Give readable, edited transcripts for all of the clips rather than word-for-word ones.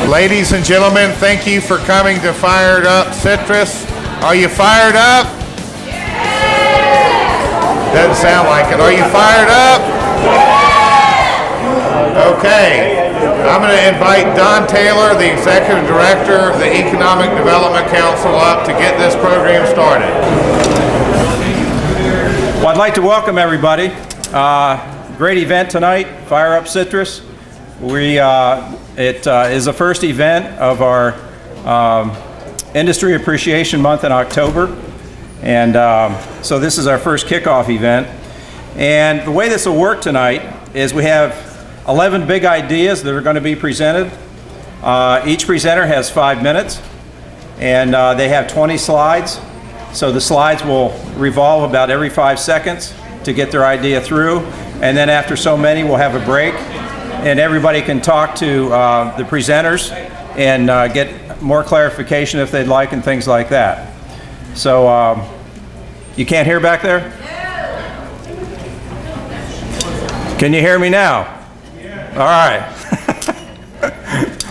Ladies and gentlemen, thank you for coming to Fired Up Citrus. Are you fired up? Doesn't sound like it. Are you fired up? Okay. I'm going to invite Don Taylor, the Executive Director of the Economic Development Council, up to get this program started. Well, I'd like to welcome everybody. Great event tonight, Fire Up Citrus. It is the first event of our Industry Appreciation Month in October. And so this is our first kickoff event. And the way this will work tonight is we have 11 big ideas that are going to be presented. Each presenter has 5 minutes, and they have 20 slides. So the slides will revolve about every 5 seconds to get their idea through. And then after so many, we'll have a break, and everybody can talk to the presenters and get more clarification if they'd like and things like that. So you can't hear back there? Can you hear me now? All right.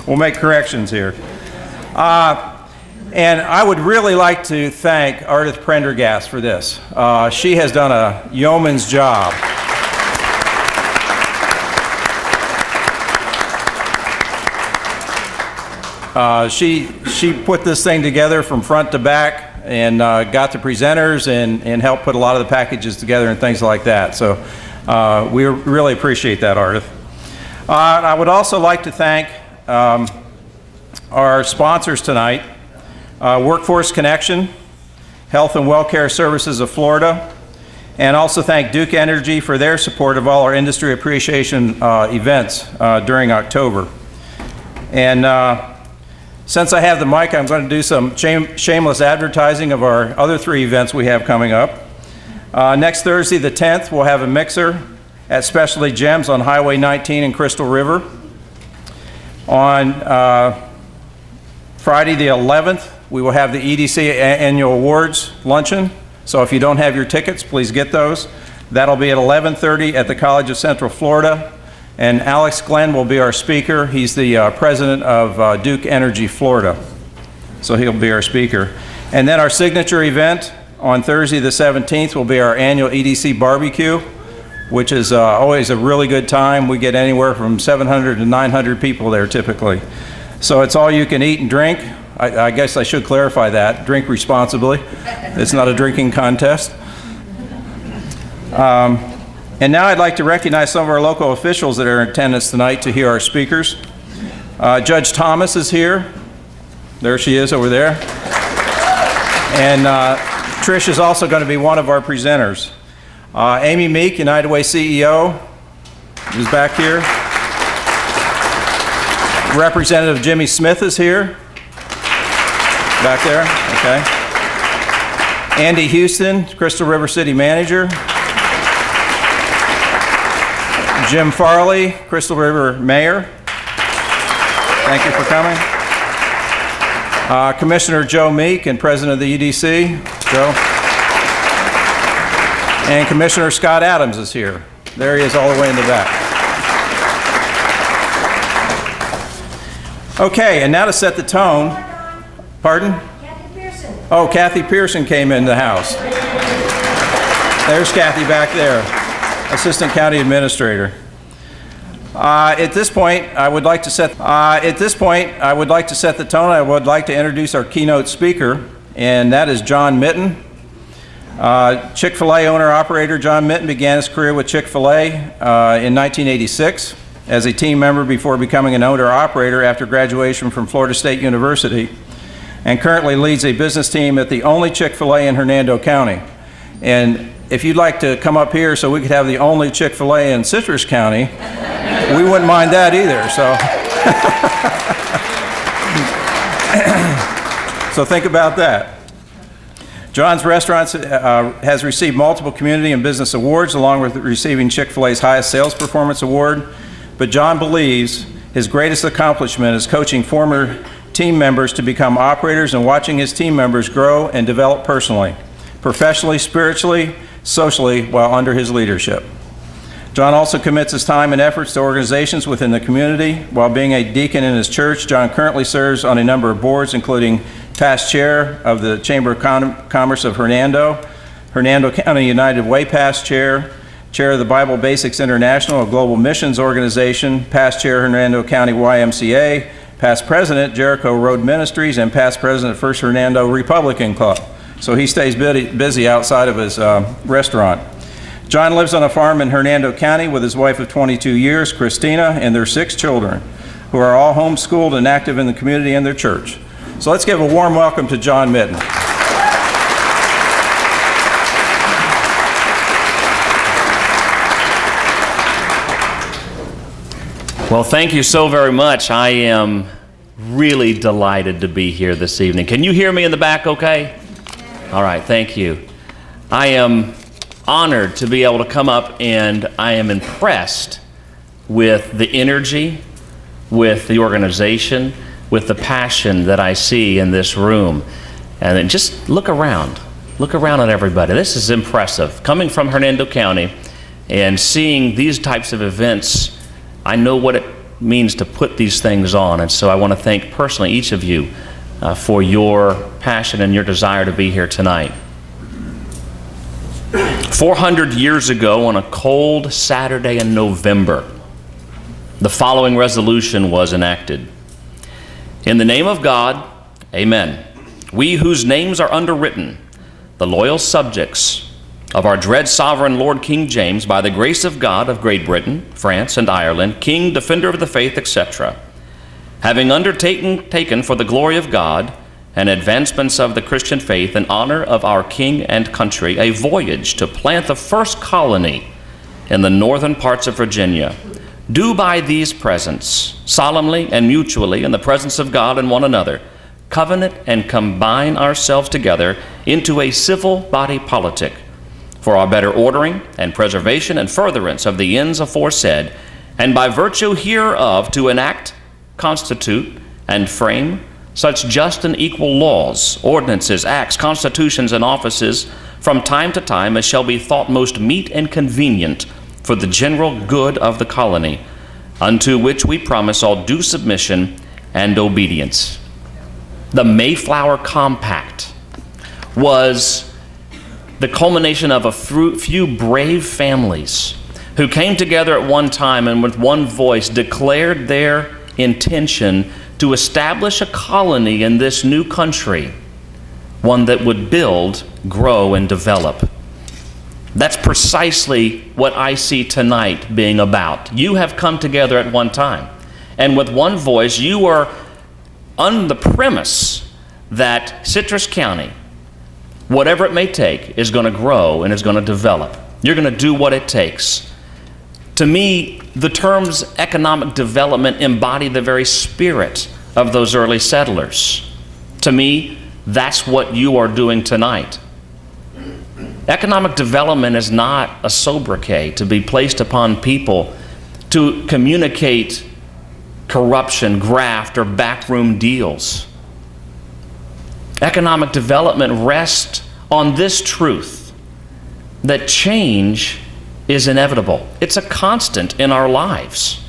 We'll make corrections here. And I would really like to thank Ardith Prendergast for this. She has done a yeoman's job. She put this thing together from front to back and got the presenters and helped put a lot of the packages together and things like that. So we really appreciate that, Ardith. I would also like to thank our sponsors tonight, Workforce Connection, Health and Welfare Services of Florida, and also thank Duke Energy for their support of all our industry appreciation events during October. And since I have the mic, I'm going to do some shameless advertising of our other 3 events we have coming up. Next Thursday, the 10th, we'll have a mixer at Specialty Gems on Highway 19 in Crystal River. On Friday the 11th, we will have the EDC Annual Awards Luncheon. So if you don't have your tickets, please get those. That'll be at 11:30 at the College of Central Florida. And Alex Glenn will be our speaker. He's the president of Duke Energy Florida. So he'll be our speaker. And then our signature event on Thursday the 17th will be our annual EDC barbecue, which is always a really good time. We get anywhere from 700 to 900 people there typically. So it's all you can eat and drink. I guess I should clarify that. Drink responsibly. It's not a drinking contest. And now I'd like to recognize some of our local officials that are in attendance tonight to hear our speakers. Judge Thomas is here. There she is over there. And Trish is also going to be one of our presenters. Amy Meek, United Way CEO, is back here. Representative Jimmy Smith is here. Back there, okay. Andy Houston, Crystal River City Manager. Jim Farley, Crystal River Mayor. Thank you for coming. Commissioner Joe Meek and President of the EDC. Joe. And Commissioner Scott Adams is here. There he is all the way in the back. Okay, and now to set the tone. Pardon? Kathy Pearson. Oh, Kathy Pearson came in the house. There's Kathy back there, Assistant County Administrator. At this point, I would like to set the tone. I would like to introduce our keynote speaker, and that is John Mitten. Chick-fil-A owner-operator John Mitten began his career with Chick-fil-A in 1986 as a team member before becoming an owner-operator after graduation from Florida State University, and currently leads a business team at the only Chick-fil-A in Hernando County. And if you'd like to come up here so we could have the only Chick-fil-A in Citrus County, we wouldn't mind that either. So think about that. John's Restaurants has received multiple community and business awards, along with receiving Chick-fil-A's highest sales performance award. But John believes his greatest accomplishment is coaching former team members to become operators and watching his team members grow and develop personally, professionally, spiritually, socially, while under his leadership. John also commits his time and efforts to organizations within the community. While being a deacon in his church, John currently serves on a number of boards, including past chair of the Chamber of Commerce of Hernando County United Way past chair, chair of the Bible Basics International, a global missions organization, past chair Hernando County YMCA, past president Jericho Road Ministries, and past president First Hernando Republican Club. So he stays busy outside of his restaurant. John lives on a farm in Hernando County with his wife of 22 years, Christina, and their 6 children, who are all homeschooled and active in the community and their church. So let's give a warm welcome to John Mitten. Well, thank you so very much. I am really delighted to be here this evening. Can you hear me in the back okay? All right, thank you. I am honored to be able to come up, and I am impressed with the energy, with the organization, with the passion that I see in this room. And then just look around at everybody. This is impressive. Coming from Hernando County and seeing these types of events, I know what it means to put these things on. And so I want to thank personally each of you for your passion and your desire to be here tonight. 400 years ago, on a cold Saturday in November, the following resolution was enacted. In the name of God, amen. We whose names are underwritten, the loyal subjects of our dread sovereign Lord King James, by the grace of God of Great Britain, France, and Ireland, King, Defender of the Faith, etc., having undertaken for the glory of God and advancements of the Christian faith in honor of our King and country, a voyage to plant the first colony in the northern parts of Virginia, do by these presents, solemnly and mutually in the presence of God and one another, covenant and combine ourselves together into a civil body politic, for our better ordering and preservation and furtherance of the ends aforesaid, and by virtue hereof to enact, constitute, and frame such just and equal laws, ordinances, acts, constitutions, and offices from time to time as shall be thought most meet and convenient for the general good of the colony, unto which we promise all due submission and obedience. The Mayflower Compact was the culmination of a few brave families who came together at one time and with one voice declared their intention to establish a colony in this new country, one that would build, grow, and develop. That's precisely what I see tonight being about. You have come together at one time, and with one voice, you are on the premise that Citrus County, whatever it may take, is going to grow and is going to develop. You're going to do what it takes. To me, the terms economic development embody the very spirit of those early settlers. To me, that's what you are doing tonight. Economic development is not a sobriquet to be placed upon people to communicate corruption, graft, or backroom deals. Economic development rests on this truth, that change is inevitable. It's a constant in our lives.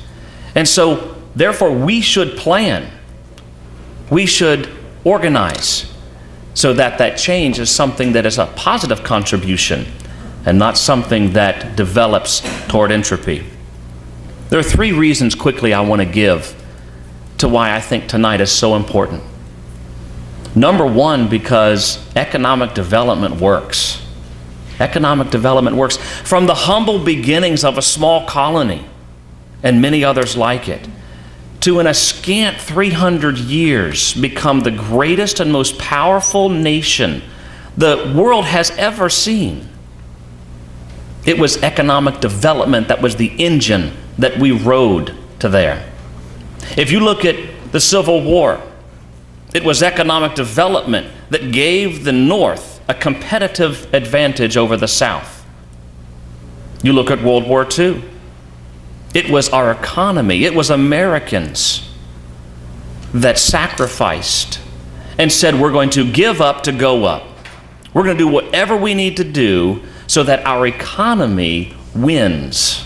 And so, therefore, we should plan. We should organize so that that change is something that is a positive contribution and not something that develops toward entropy. There are 3 reasons quickly I want to give to why I think tonight is so important. Number 1, because economic development works. Economic development works. From the humble beginnings of a small colony and many others like it, to in a scant 300 years become the greatest and most powerful nation the world has ever seen. It was economic development that was the engine that we rode to there. If you look at the Civil War, it was economic development that gave the North a competitive advantage over the South. You look at World War II. It was our economy, it was Americans that sacrificed and said, we're going to give up to go up. We're going to do whatever we need to do so that our economy wins.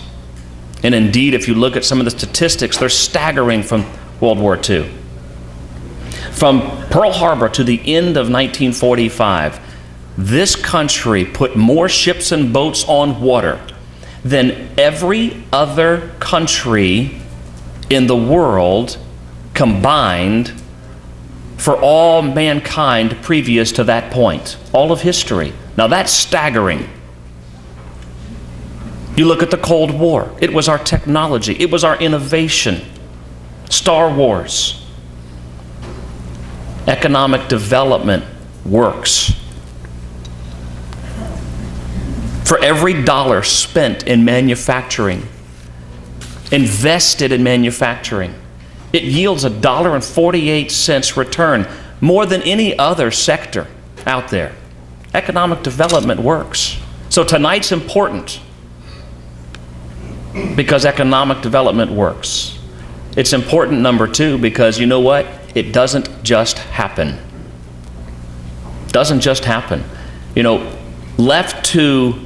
And indeed, if you look at some of the statistics, they're staggering from World War II. From Pearl Harbor to the end of 1945, this country put more ships and boats on water than every other country in the world combined for all mankind previous to that point, all of history. Now that's staggering. You look at the Cold War. It was our technology. It was our innovation. Star Wars. Economic development works. For every dollar spent in manufacturing, invested in manufacturing, it yields $1.48 return, more than any other sector out there. Economic development works. So tonight's important because economic development works. It's important, number two, because you know what? It doesn't just happen. Doesn't just happen. You know, left to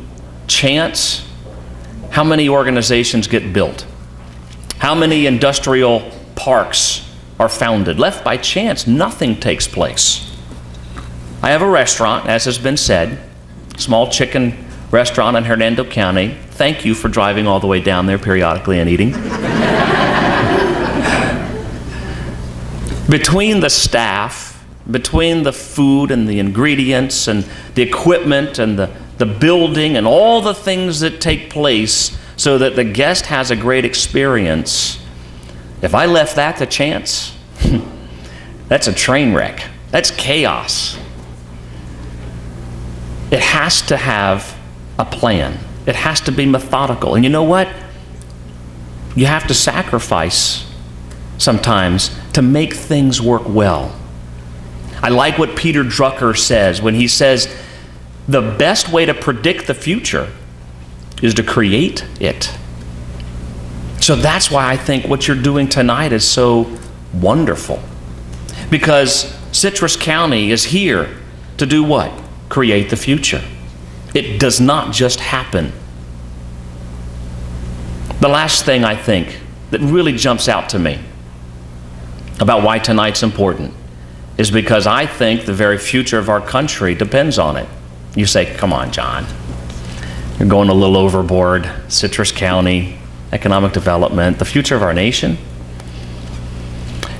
chance, how many organizations get built? How many industrial parks are founded? Left by chance, nothing takes place. I have a restaurant, as has been said, small chicken restaurant in Hernando County. Thank you for driving all the way down there periodically and eating. Between the staff, between the food and the ingredients and the equipment and the building and all the things that take place so that the guest has a great experience, if I left that to chance, that's a train wreck. That's chaos. It has to have a plan. It has to be methodical. And you know what? You have to sacrifice sometimes to make things work well. I like what Peter Drucker says when he says, the best way to predict the future is to create it. So that's why I think what you're doing tonight is so wonderful. Because Citrus County is here to do what? Create the future. It does not just happen. The last thing I think that really jumps out to me about why tonight's important is because I think the very future of our country depends on it. You say, come on, John. You're going a little overboard. Citrus County, economic development, the future of our nation.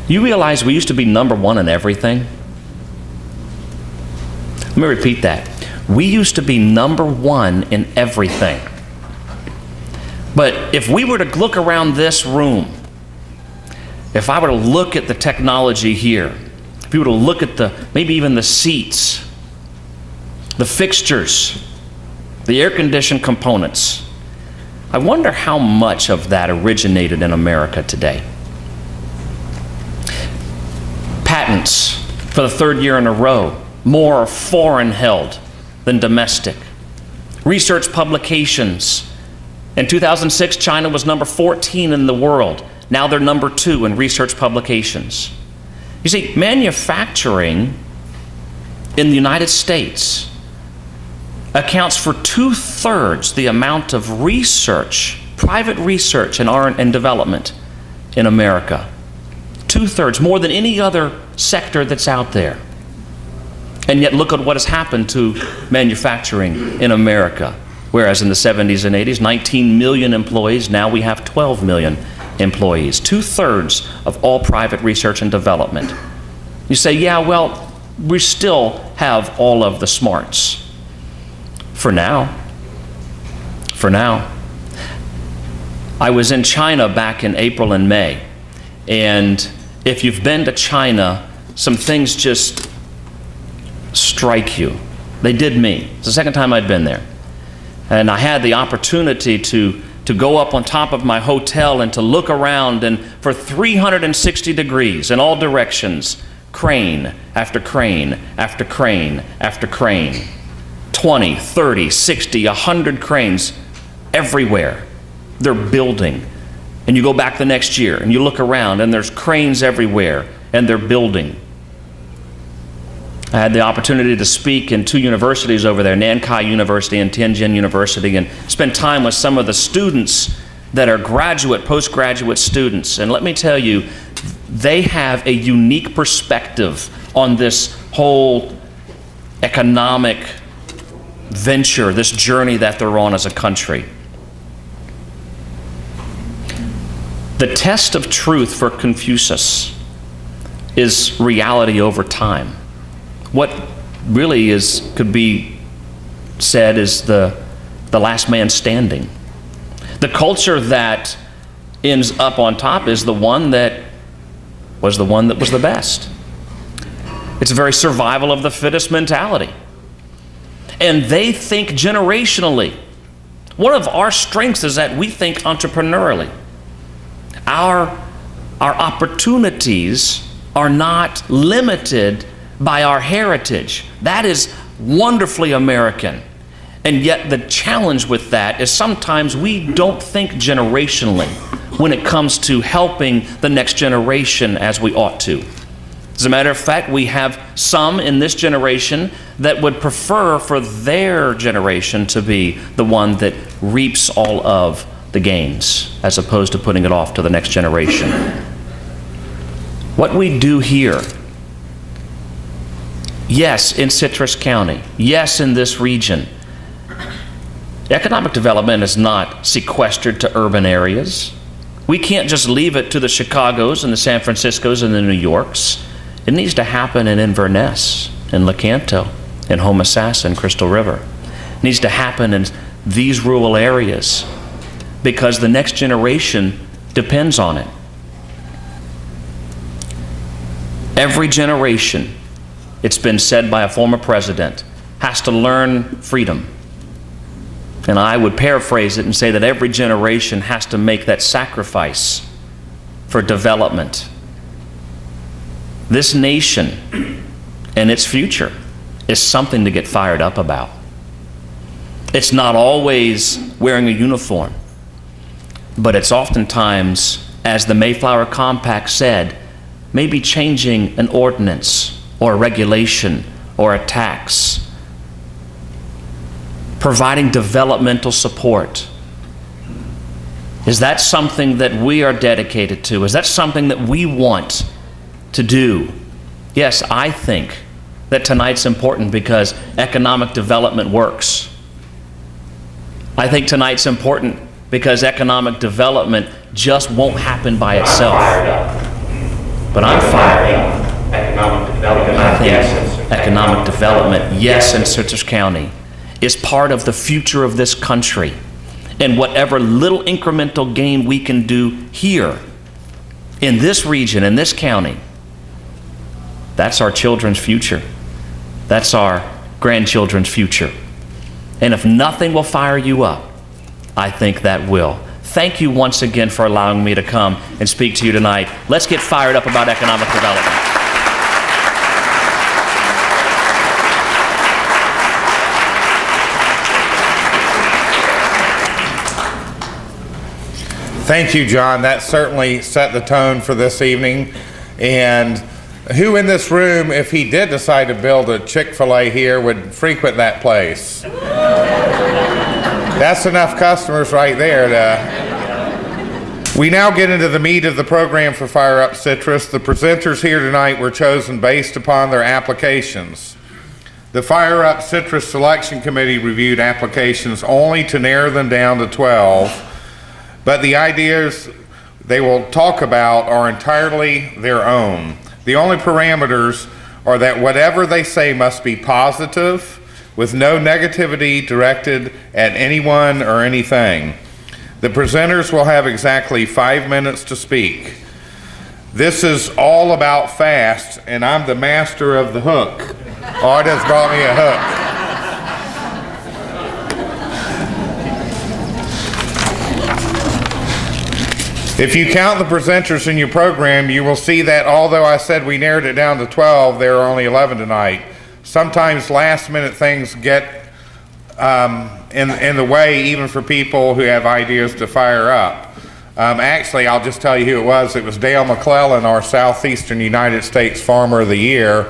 You realize we used to be number one in everything? Let me repeat that. We used to be number one in everything. But if we were to look around this room, if I were to look at the technology here, if you were to look at maybe even the seats, the fixtures, the air-conditioned components, I wonder how much of that originated in America today. Patents for the third year in a row, more are foreign held than domestic. Research publications. In 2006, China was number 14 in the world. Now they're number 2 in research publications. You see, manufacturing in the United States accounts for 2/3 the amount of research, private research and development in America. 2/3, more than any other sector that's out there. And yet look at what has happened to manufacturing in America. Whereas in the 70s and 80s, 19 million employees, now we have 12 million employees. 2/3 of all private research and development. You say, yeah, well, we still have all of the smarts. For now. For now. I was in China back in April and May. And if you've been to China, some things just strike you. They did me. It's the second time I'd been there. And I had the opportunity to go up on top of my hotel and to look around, and for 360 degrees in all directions, crane after crane after crane after crane. 20, 30, 60, 100 cranes everywhere. They're building. And you go back the next year and you look around and there's cranes everywhere and they're building. I had the opportunity to speak in 2 universities over there, Nankai University and Tianjin University, and spend time with some of the students that are graduate, postgraduate students. And let me tell you, they have a unique perspective on this whole economic venture, this journey that they're on as a country. The test of truth for Confucius is reality over time. What really could be said is the last man standing. The culture that ends up on top is the one that was the best. It's a very survival of the fittest mentality. And they think generationally. One of our strengths is that we think entrepreneurially. Our opportunities are not limited by our heritage. That is wonderfully American. And yet the challenge with that is sometimes we don't think generationally when it comes to helping the next generation as we ought to. As a matter of fact, we have some in this generation that would prefer for their generation to be the one that reaps all of the gains, as opposed to putting it off to the next generation. What we do here, yes, in Citrus County, yes, in this region, economic development is not sequestered to urban areas. We can't just leave it to the Chicagos and the San Franciscos and the New Yorks. It needs to happen in Inverness, in Lecanto, in Homosassa, and Crystal River. It needs to happen in these rural areas because the next generation depends on it. Every generation, it's been said by a former president, has to learn freedom. And I would paraphrase it and say that every generation has to make that sacrifice for development. This nation and its future is something to get fired up about. It's not always wearing a uniform, but it's oftentimes, as the Mayflower Compact said, maybe changing an ordinance or a regulation or a tax, providing developmental support. Is that something that we are dedicated to? Is that something that we want to do? Yes, I think that tonight's important because economic development works. I think tonight's important because economic development just won't happen by itself. But I'm fired up. I think economic development, yes, in Citrus County, is part of the future of this country. And whatever little incremental gain we can do here, in this region, in this county, that's our children's future. That's our grandchildren's future. And if nothing will fire you up, I think that will. Thank you once again for allowing me to come and speak to you tonight. Let's get fired up about economic development. Thank you, John. That certainly set the tone for this evening. And who in this room, if he did decide to build a Chick-fil-A here, would frequent that place? That's enough customers right there to... We now get into the meat of the program for Fire Up Citrus. The presenters here tonight were chosen based upon their applications. The Fire Up Citrus Selection Committee reviewed applications only to narrow them down to 12. But the ideas they will talk about are entirely their own. The only parameters are that whatever they say must be positive, with no negativity directed at anyone or anything. The presenters will have exactly 5 minutes to speak. This is all about fast, and I'm the master of the hook. Art has brought me a hook. If you count the presenters in your program, you will see that although I said we narrowed it down to 12, there are only 11 tonight. Sometimes last-minute things get in the way, even for people who have ideas to fire up. Actually, I'll just tell you who it was. It was Dale McClellan, our Southeastern United States Farmer of the Year,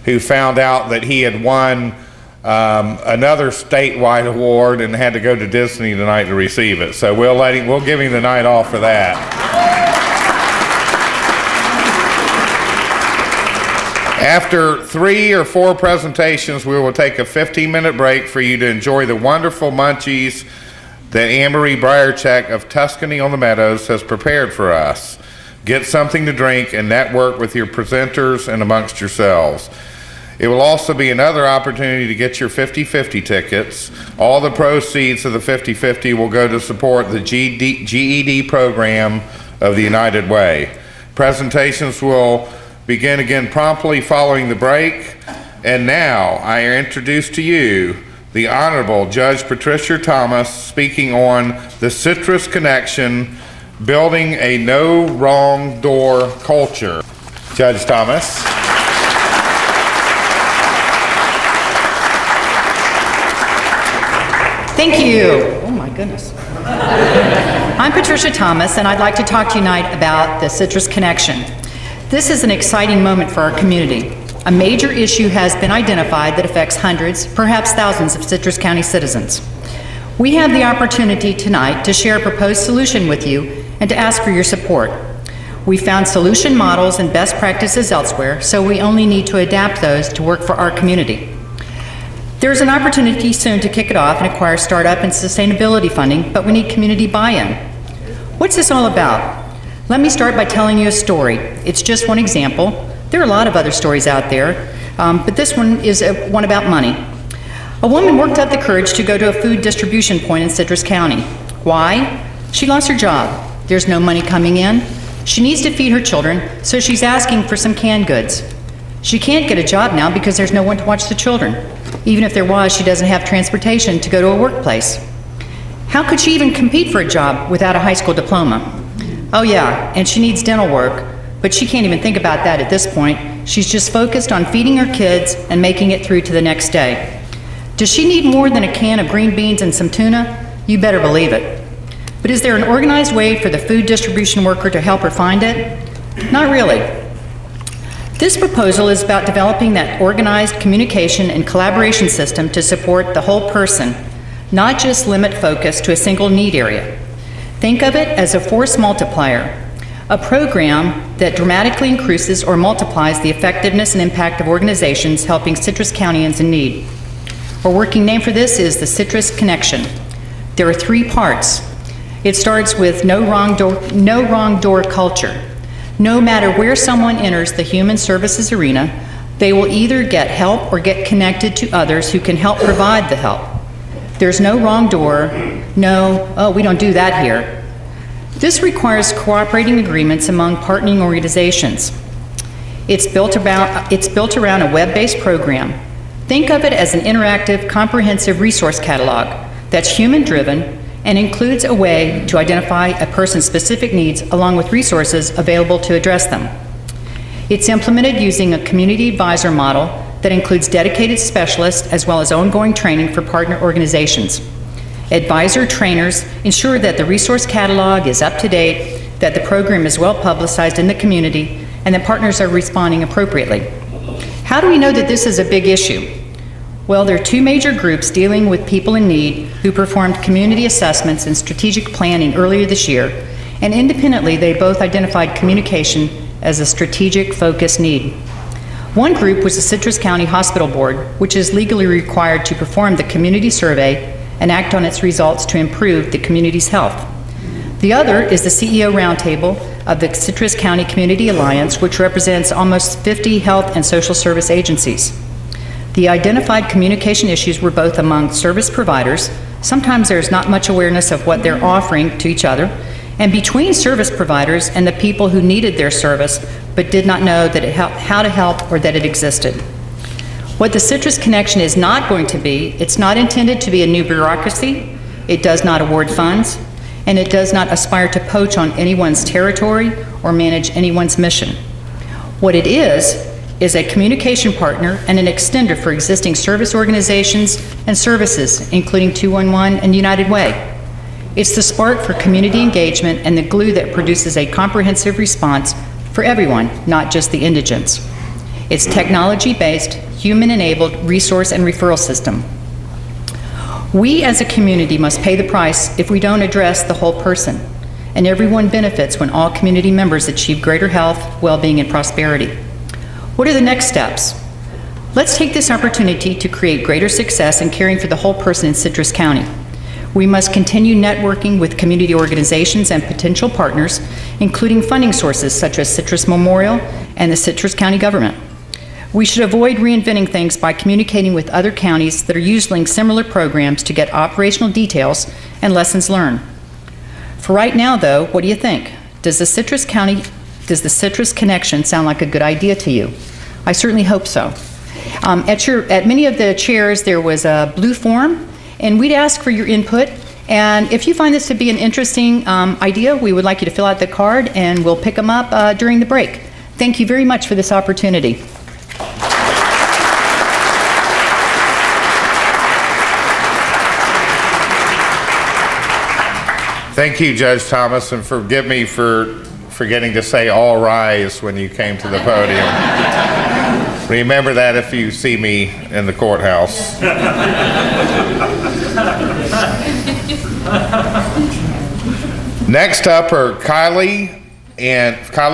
who found out that he had won another statewide award and had to go to Disney tonight to receive it. So we'll give him the night off for that. After 3 or 4 presentations, we will take a 15-minute break for you to enjoy the wonderful munchies that Anne-Marie Briercheck of Tuscany on the Meadows has prepared for us. Get something to drink and network with your presenters and amongst yourselves. It will also be another opportunity to get your 50/50 tickets. All the proceeds of the 50/50 will go to support the GED program of the United Way. Presentations will begin again promptly following the break. And now I introduce to you the Honorable Judge Patricia Thomas speaking on the Citrus Connection, building a no wrong door culture. Judge Thomas. Thank you. Oh my goodness. I'm Patricia Thomas, and I'd like to talk to you tonight about the Citrus Connection. This is an exciting moment for our community. A major issue has been identified that affects hundreds, perhaps thousands of Citrus County citizens. We have the opportunity tonight to share a proposed solution with you and to ask for your support. We found solution models and best practices elsewhere, so we only need to adapt those to work for our community. There's an opportunity soon to kick it off and acquire startup and sustainability funding, but we need community buy-in. What's this all about? Let me start by telling you a story. It's just one example. There are a lot of other stories out there, but this one is one about money. A woman worked up the courage to go to a food distribution point in Citrus County. Why? She lost her job. There's no money coming in. She needs to feed her children, so she's asking for some canned goods. She can't get a job now because there's no one to watch the children. Even if there was, she doesn't have transportation to go to a workplace. How could she even compete for a job without a high school diploma? Oh yeah, and she needs dental work, but she can't even think about that at this point. She's just focused on feeding her kids and making it through to the next day. Does she need more than a can of green beans and some tuna? You better believe it. But is there an organized way for the food distribution worker to help her find it? Not really. This proposal is about developing that organized communication and collaboration system to support the whole person, not just limit focus to a single need area. Think of it as a force multiplier, a program that dramatically increases or multiplies the effectiveness and impact of organizations helping Citrus Countyans in need. Our working name for this is the Citrus Connection. There are 3 parts. It starts with no wrong door culture. No matter where someone enters the human services arena, they will either get help or get connected to others who can help provide the help. There's no wrong door, no, we don't do that here. This requires cooperating agreements among partnering organizations. It's built around a web-based program. Think of it as an interactive, comprehensive resource catalog that's human-driven and includes a way to identify a person's specific needs along with resources available to address them. It's implemented using a community advisor model that includes dedicated specialists as well as ongoing training for partner organizations. Advisor trainers ensure that the resource catalog is up to date, that the program is well publicized in the community, and that partners are responding appropriately. How do we know that this is a big issue? Well, there are 2 major groups dealing with people in need who performed community assessments and strategic planning earlier this year, and independently they both identified communication as a strategic focus need. One group was the Citrus County Hospital Board, which is legally required to perform the community survey and act on its results to improve the community's health. The other is the CEO Roundtable of the Citrus County Community Alliance, which represents almost 50 health and social service agencies. The identified communication issues were both among service providers. Sometimes there's not much awareness of what they're offering to each other, and between service providers and the people who needed their service but did not know that how to help or that it existed. What the Citrus Connection is not going to be, it's not intended to be a new bureaucracy, it does not award funds, and it does not aspire to poach on anyone's territory or manage anyone's mission. What it is a communication partner and an extender for existing service organizations and services, including 211 and United Way. It's the spark for community engagement and the glue that produces a comprehensive response for everyone, not just the indigents. It's technology-based, human-enabled resource and referral system. We as a community must pay the price if we don't address the whole person, and everyone benefits when all community members achieve greater health, well-being, and prosperity. What are the next steps? Let's take this opportunity to create greater success in caring for the whole person in Citrus County. We must continue networking with community organizations and potential partners, including funding sources such as Citrus Memorial and the Citrus County government. We should avoid reinventing things by communicating with other counties that are using similar programs to get operational details and lessons learned. For right now, though, what do you think? Does the Citrus Connection sound like a good idea to you? I certainly hope so. At many of the chairs, there was a blue form, and we'd ask for your input. And if you find this to be an interesting idea, we would like you to fill out the card, and we'll pick them up during the break. Thank you very much for this opportunity. Thank you, Judge Thomas, and forgive me for forgetting to say all rise when you came to the podium. Remember that if you see me in the courthouse. Next up are Kylie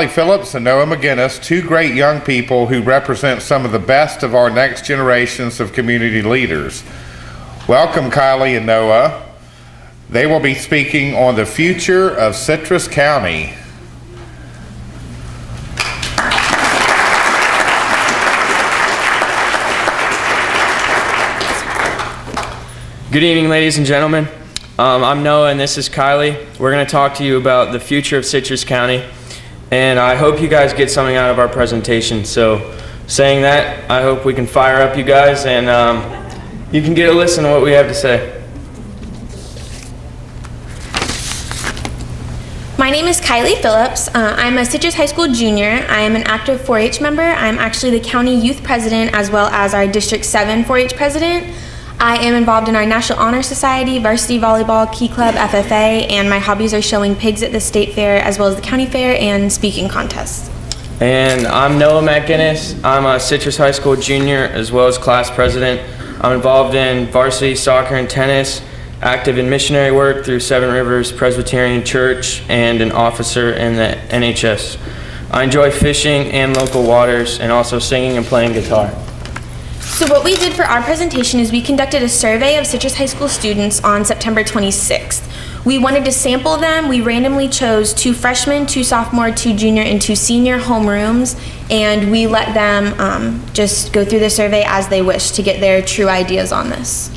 Phillips and Noah McGinnis, two great young people who represent some of the best of our next generations of community leaders. Welcome, Kylie and Noah. They will be speaking on the future of Citrus County. Good evening, ladies and gentlemen. I'm Noah, and this is Kylie. We're going to talk to you about the future of Citrus County, and I hope you guys get something out of our presentation. So, saying that, I hope we can fire up you guys, and you can get a listen to what we have to say. My name is Kylie Phillips. I'm a Citrus High School junior. I am an active 4-H member. I'm actually the county youth president as well as our District 7 4-H president. I am involved in our National Honor Society, varsity volleyball, Key Club, FFA, and my hobbies are showing pigs at the state fair as well as the county fair and speaking contests. And I'm Noah McGinnis. I'm a Citrus High School junior as well as class president. I'm involved in varsity soccer and tennis, active in missionary work through Seven Rivers Presbyterian Church, and an officer in the NHS. I enjoy fishing and local waters, and also singing and playing guitar. So what we did for our presentation is we conducted a survey of Citrus High School students on September 26th. We wanted to sample them. We randomly chose 2 freshmen, 2 sophomore, 2 junior, and 2 senior homerooms, and we let them just go through the survey as they wish to get their true ideas on this.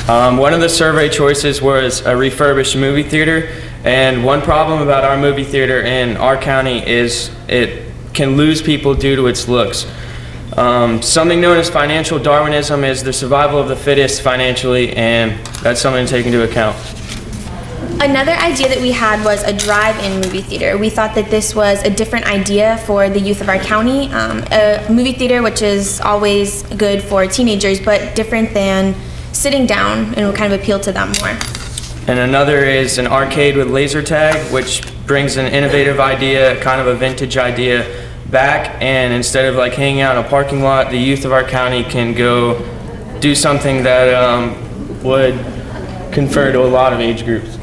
One of the survey choices was a refurbished movie theater, and one problem about our movie theater in our county is it can lose people due to its looks. Something known as financial Darwinism is the survival of the fittest financially, and that's something to take into account. Another idea that we had was a drive-in movie theater. We thought that this was a different idea for the youth of our county. A movie theater which is always good for teenagers, but different than sitting down, and will kind of appeal to them more. And another is an arcade with laser tag, which brings an innovative idea, kind of a vintage idea, back, and instead of like hanging out in a parking lot, the youth of our county can go do something that would confer to a lot of age groups.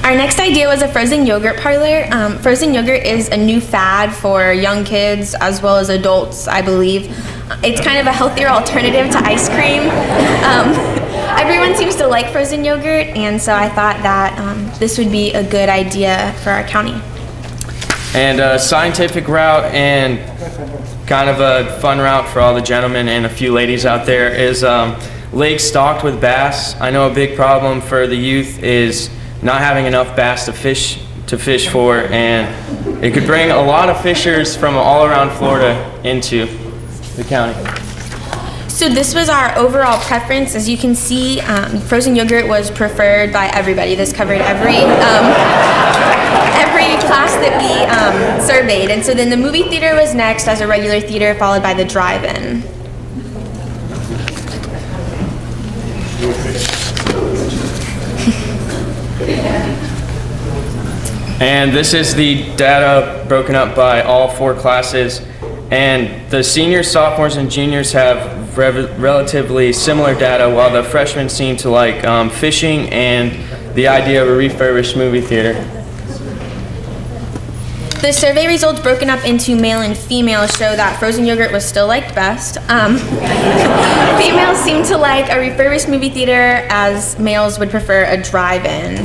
Our next idea was a frozen yogurt parlor. Frozen yogurt is a new fad for young kids as well as adults, I believe. It's kind of a healthier alternative to ice cream. Everyone seems to like frozen yogurt, and so I thought that this would be a good idea for our county. And a scientific route and kind of a fun route for all the gentlemen and a few ladies out there is lakes stocked with bass. I know a big problem for the youth is not having enough bass to fish for, and it could bring a lot of fishers from all around Florida into the county. So this was our overall preference. As you can see, frozen yogurt was preferred by everybody. This covered every class that we surveyed. And so then the movie theater was next as a regular theater, followed by the drive-in. And this is the data broken up by all 4 classes. And the seniors, sophomores, and juniors have relatively similar data, while the freshmen seem to like fishing and the idea of a refurbished movie theater. The survey results broken up into male and female show that frozen yogurt was still liked best. Females seem to like a refurbished movie theater, as males would prefer a drive-in.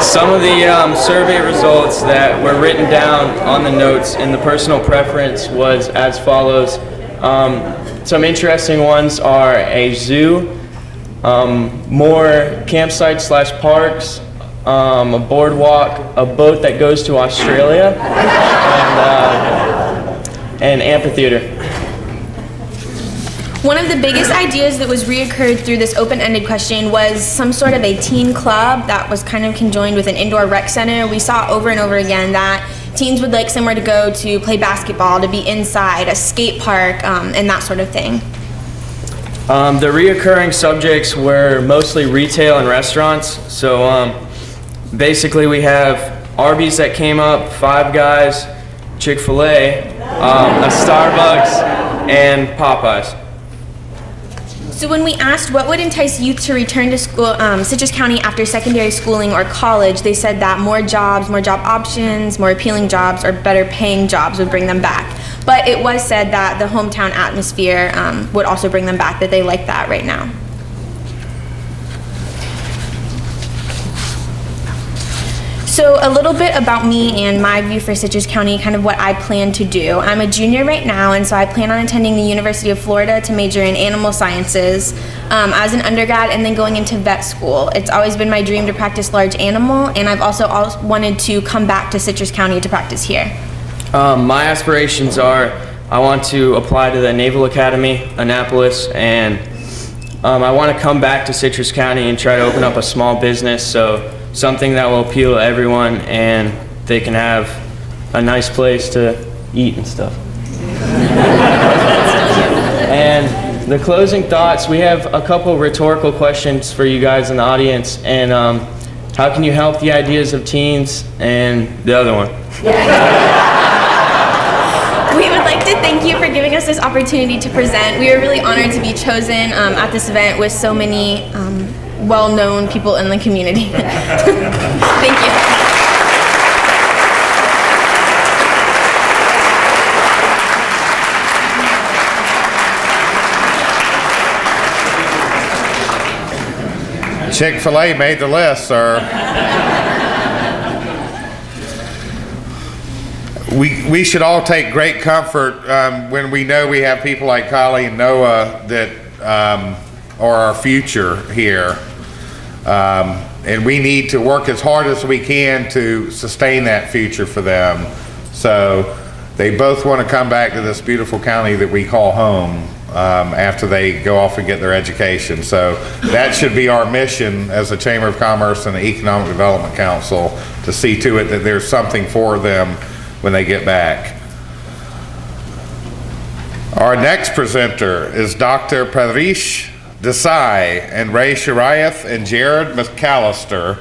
Some of the survey results that were written down on the notes in the personal preference was as follows. Some interesting ones are a zoo, more campsites/parks, a boardwalk, a boat that goes to Australia, and an amphitheater. One of the biggest ideas that was reoccurred through this open-ended question was some sort of a teen club that was kind of conjoined with an indoor rec center. We saw over and over again that teens would like somewhere to go to play basketball, to be inside, a skate park, and that sort of thing. The reoccurring subjects were mostly retail and restaurants. So basically we have Arby's that came up, Five Guys, Chick-fil-A, a Starbucks, and Popeyes. So when we asked what would entice youth to return to school, Citrus County after secondary schooling or college, they said that more jobs, more job options, more appealing jobs, or better paying jobs would bring them back. But it was said that the hometown atmosphere would also bring them back, that they like that right now. So a little bit about me and my view for Citrus County, kind of what I plan to do. I'm a junior right now, and so I plan on attending the University of Florida to major in animal sciences as an undergrad, and then going into vet school. It's always been my dream to practice large animal, and I've also always wanted to come back to Citrus County to practice here. My aspirations are, I want to apply to the Naval Academy, Annapolis, and I want to come back to Citrus County and try to open up a small business, so something that will appeal to everyone and they can have a nice place to eat and stuff. And the closing thoughts, we have a couple rhetorical questions for you guys in the audience, and how can you help the ideas of teens, and the other one. We would like to thank you for giving us this opportunity to present. We are really honored to be chosen at this event with so many well-known people in the community. Thank you. Chick-fil-A made the list, sir. We should all take great comfort when we know we have people like Kylie and Noah that are our future here. And we need to work as hard as we can to sustain that future for them. So they both want to come back to this beautiful county that we call home after they go off and get their education. So that should be our mission as a Chamber of Commerce and the Economic Development Council, to see to it that there's something for them when they get back. Our next presenter is Dr. Parish Desai and Ray Shariath and Jared McAllister,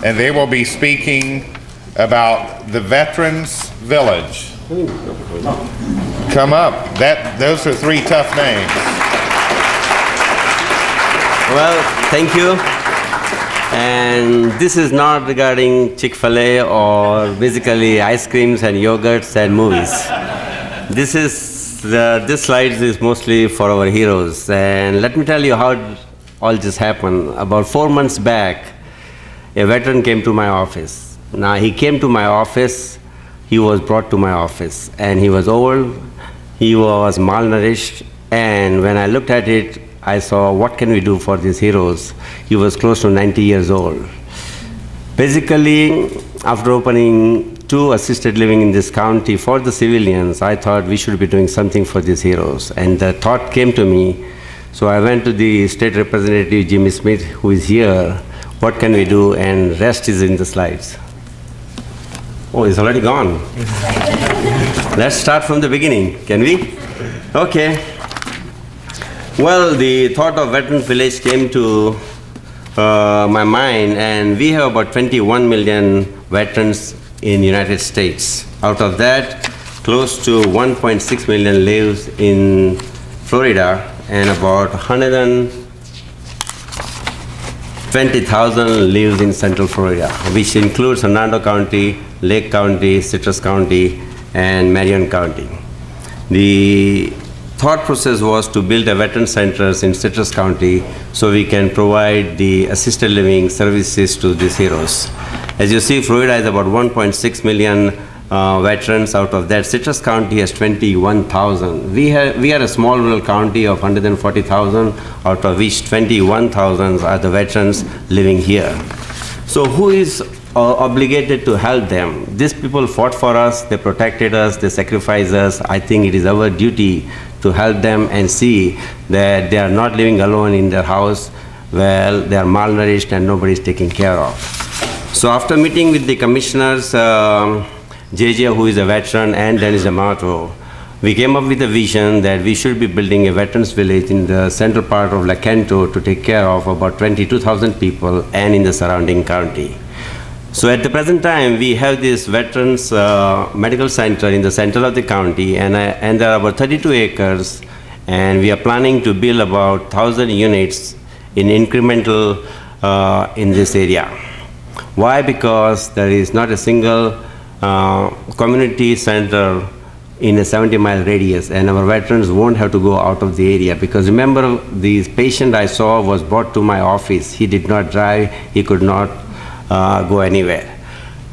and they will be speaking about the Veterans Village. Come up. Those are three tough names. Well, thank you. And this is not regarding Chick-fil-A or basically ice creams and yogurts and movies. This slide is mostly for our heroes. And let me tell you how all this happened. About 4 months back, a veteran came to my office. Now, he came to my office, he was brought to my office, and he was old, he was malnourished, and when I looked at it, I saw what can we do for these heroes. He was close to 90 years old. Basically, after opening 2 assisted living in this county for the civilians, I thought we should be doing something for these heroes. And the thought came to me, so I went to the state representative, Jimmy Smith, who is here. What can we do? And rest is in the slides. Oh, it's already gone. Let's start from the beginning, can we? Okay. Well, the thought of Veterans Village came to my mind, and we have about 21 million veterans in United States. Out of that, close to 1.6 million lives in Florida, and about 120,000 lives in Central Florida, which includes Hernando County, Lake County, Citrus County, and Marion County. The thought process was to build a veteran centers in Citrus County so we can provide the assisted living services to these heroes. As you see, Florida is about 1.6 million veterans. Out of that, Citrus County has 21,000. We are a small rural county of 140,000, out of which 21,000 are the veterans living here. So who is obligated to help them? These people fought for us, they protected us, they sacrificed us. I think it is our duty to help them and see that they are not living alone in their house. Well, they are malnourished and nobody is taking care of. So after meeting with the commissioners, JJ, who is a veteran, and Dennis D'Amato, we came up with a vision that we should be building a veterans village in the central part of La Canto to take care of about 22,000 people and in the surrounding county. So at the present time, we have this veterans medical center in the center of the county, and there are about 32 acres, and we are planning to build about 1,000 units in incremental in this area. Why? Because there is not a single community center in a 70-mile radius, and our veterans won't have to go out of the area. Because remember, the patient I saw was brought to my office. He did not drive, he could not go anywhere.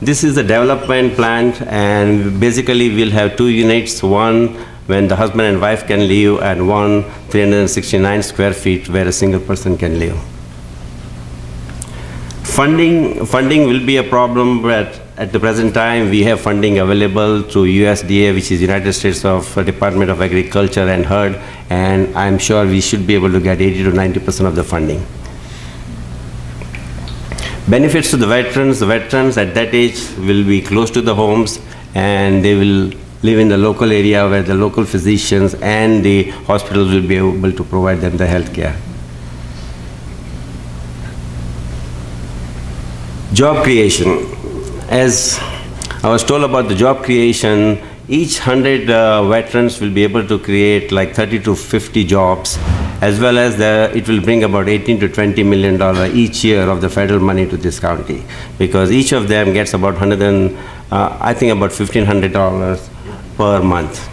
This is the development plan, and basically we'll have 2 units, one when the husband and wife can live, and one 369 square feet where a single person can live. Funding will be a problem, but at the present time we have funding available through USDA, which is United States Department of Agriculture and HUD, and I'm sure we should be able to get 80 to 90% of the funding. Benefits to the veterans at that age will be close to the homes, and they will live in the local area where the local physicians and the hospitals will be able to provide them the health care. Job creation. As I was told about the job creation, each 100 veterans will be able to create like 30 to 50 jobs, as well as it will bring about $18 to $20 million each year of the federal money to this county, because each of them gets about I think about $1,500 per month.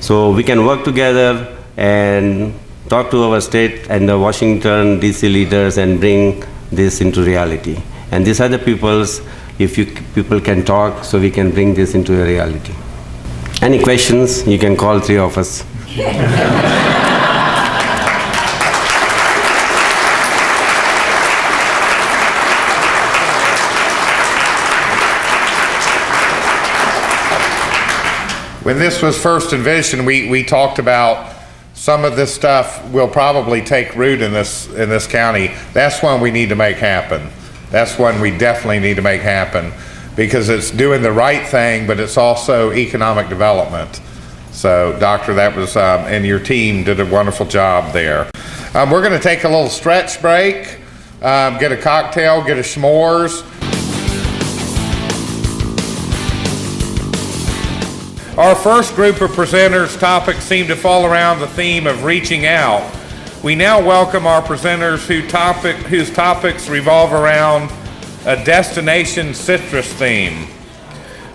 So we can work together and talk to our state and the Washington, D.C. leaders and bring this into reality. And these are the peoples, if people can talk, so we can bring this into a reality. Any questions? You can call 3 of us. When this was first envisioned, we talked about some of this stuff will probably take root in this county. That's one we need to make happen. That's one we definitely need to make happen, because it's doing the right thing, but it's also economic development. So, Doctor, that was, and your team did a wonderful job there. We're going to take a little stretch break, get a cocktail, get a s'mores. Our first group of presenters' topics seem to fall around the theme of reaching out. We now welcome our presenters whose topics revolve around a destination citrus theme.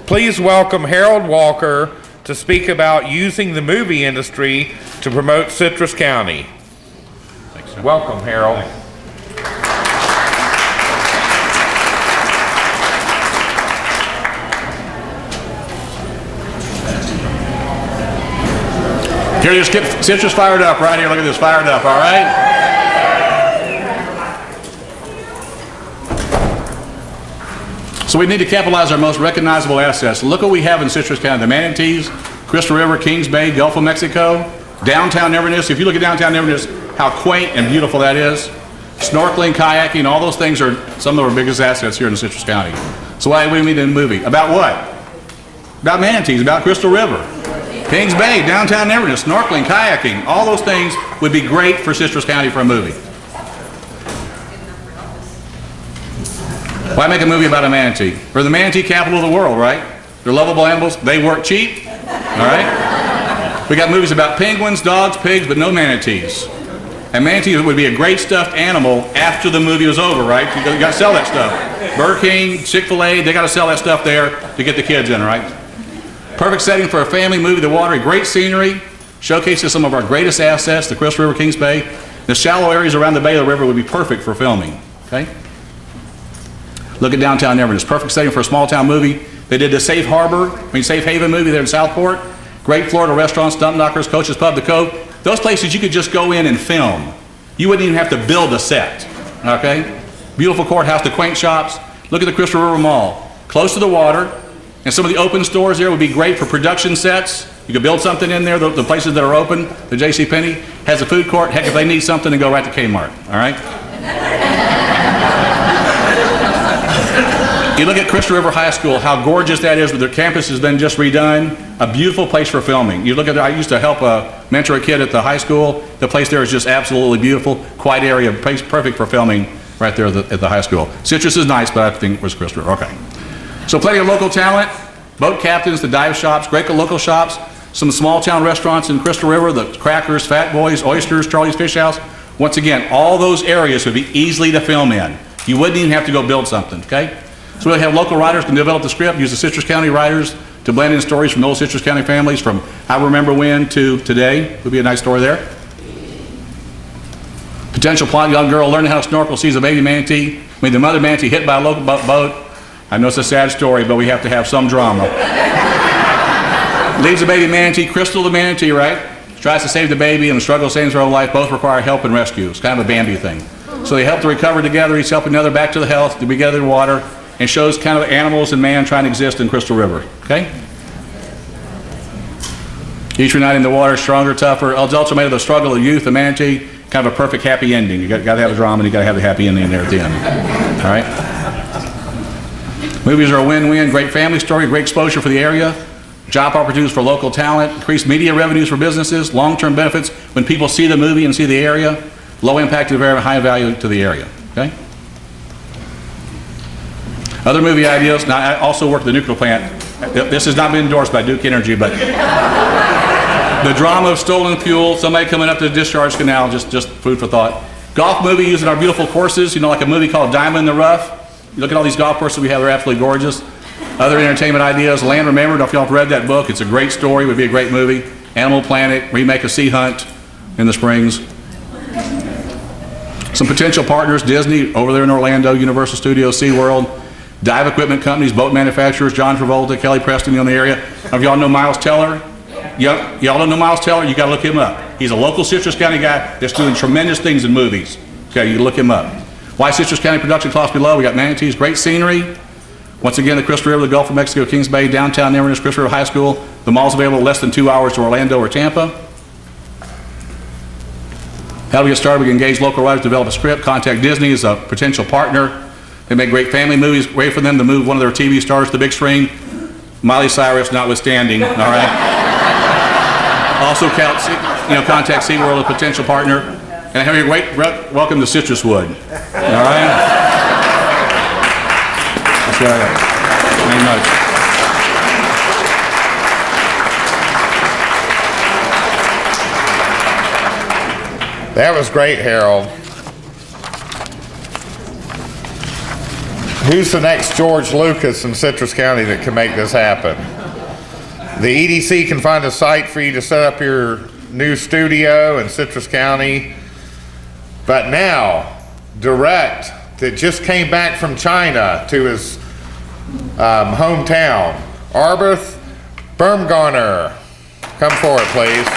Please welcome Harold Walker to speak about using the movie industry to promote Citrus County. Thanks, sir. Welcome, Harold. Here, just get citrus fired up right here. Look at this, fired up, all right? So we need to capitalize our most recognizable assets. Look what we have in Citrus County: the manatees, Crystal River, Kings Bay, Gulf of Mexico, downtown Inverness. If you look at downtown Inverness, how quaint and beautiful that is. Snorkeling, kayaking, all those things are some of our biggest assets here in Citrus County. So why do we need a movie? About what? about manatees, about Crystal River. Kings Bay, downtown Inverness, snorkeling, kayaking, all those things would be great for Citrus County for a movie. Why make a movie about a manatee? We're the manatee capital of the world, right? They're lovable animals. They work cheap, all right? We got movies about penguins, dogs, pigs, but no manatees. And manatees would be a great stuffed animal after the movie was over, right? You got to sell that stuff. Burger King, Chick-fil-A, they got to sell that stuff there to get the kids in, right? Perfect setting for a family movie. The water, great scenery, showcases some of our greatest assets, the Crystal River, Kings Bay. The shallow areas around the bay of the river would be perfect for filming, okay? Look at downtown Inverness. Perfect setting for a small town movie. They did the Safe Haven movie there in Southport. Great Florida restaurants, Stump Knockers, Coach's Pub, The Cove. Those places you could just go in and film. You wouldn't even have to build a set, okay? Beautiful courthouse, the quaint shops. Look at the Crystal River Mall. Close to the water. And some of the open stores there would be great for production sets. You could build something in there, the places that are open. The JCPenney has a food court. Heck, if they need something, they go right to Kmart, all right? You look at Crystal River High School, how gorgeous that is, but their campus has been just redone. A beautiful place for filming. You look at, I used to help mentor a kid at the high school. The place there is just absolutely beautiful. Quiet area, place perfect for filming right there at the high school. Citrus is nice, but I think it was Crystal River, okay. So plenty of local talent, boat captains, the dive shops, great local shops, some small town restaurants in Crystal River, the Crackers, Fat Boys, Oysters, Charlie's Fish House. Once again, all those areas would be easily to film in. You wouldn't even have to go build something, okay? So we'll have local writers can develop the script, use the Citrus County writers to blend in stories from old Citrus County families from I remember when to today. Would be a nice story there. Potential plot, young girl learning how to snorkel, sees a baby manatee. I mean, the mother manatee hit by a local boat. I know it's a sad story, but we have to have some drama. Leaves a baby manatee, Crystal the manatee, right? Tries to save the baby and the struggle saves her own life. Both require help and rescue. It's kind of a Bambi thing. So they help to recover together. Each helping another back to the health, to be together in water, and shows kind of animals and man trying to exist in Crystal River, okay? Each united in the water, stronger, tougher. It's also made of the struggle of youth, the manatee, kind of a perfect happy ending. You got to have a drama and you got to have the happy ending there at the end, all right? Movies are a win-win, great family story, great exposure for the area, job opportunities for local talent, increased media revenues for businesses, long-term benefits when people see the movie and see the area, low impact to the area, high value to the area, okay? Other movie ideas, now I also work at the nuclear plant. This has not been endorsed by Duke Energy, but the drama of stolen fuel, somebody coming up to the discharge canal, just food for thought. Golf movie using our beautiful courses, you know, like a movie called Diamond in the Rough. You look at all these golf courses we have, they're absolutely gorgeous. Other entertainment ideas, Land Remembered, if y'all have read that book, it's a great story, would be a great movie. Animal Planet, remake of Sea Hunt in the Springs. Some potential partners, Disney, over there in Orlando, Universal Studios, SeaWorld, dive equipment companies, boat manufacturers, John Travolta, Kelly Preston in the area. If y'all know Miles Teller, y'all don't know Miles Teller, you gotta look him up. He's a local Citrus County guy that's doing tremendous things in movies. Okay, you look him up. Why Citrus County production costs below? We got manatees, great scenery. Once again, the Crystal River, the Gulf of Mexico, Kings Bay, downtown Inverness, Crystal River High School. The mall's available less than 2 hours to Orlando or Tampa. How do we get started? We can engage local writers, develop a script, contact Disney as a potential partner. They make great family movies, great for them to move one of their TV stars to the big screen. Miley Cyrus notwithstanding, all right? Also contact SeaWorld as a potential partner. And have a great welcome to Citruswood, all right? That's what I got. Very much. That was great, Harold. Who's the next George Lucas in Citrus County that can make this happen? The EDC can find a site for you to set up your new studio in Citrus County. But now, Direct, that just came back from China to his hometown, Arbeth Bermgarner. Come forward, please.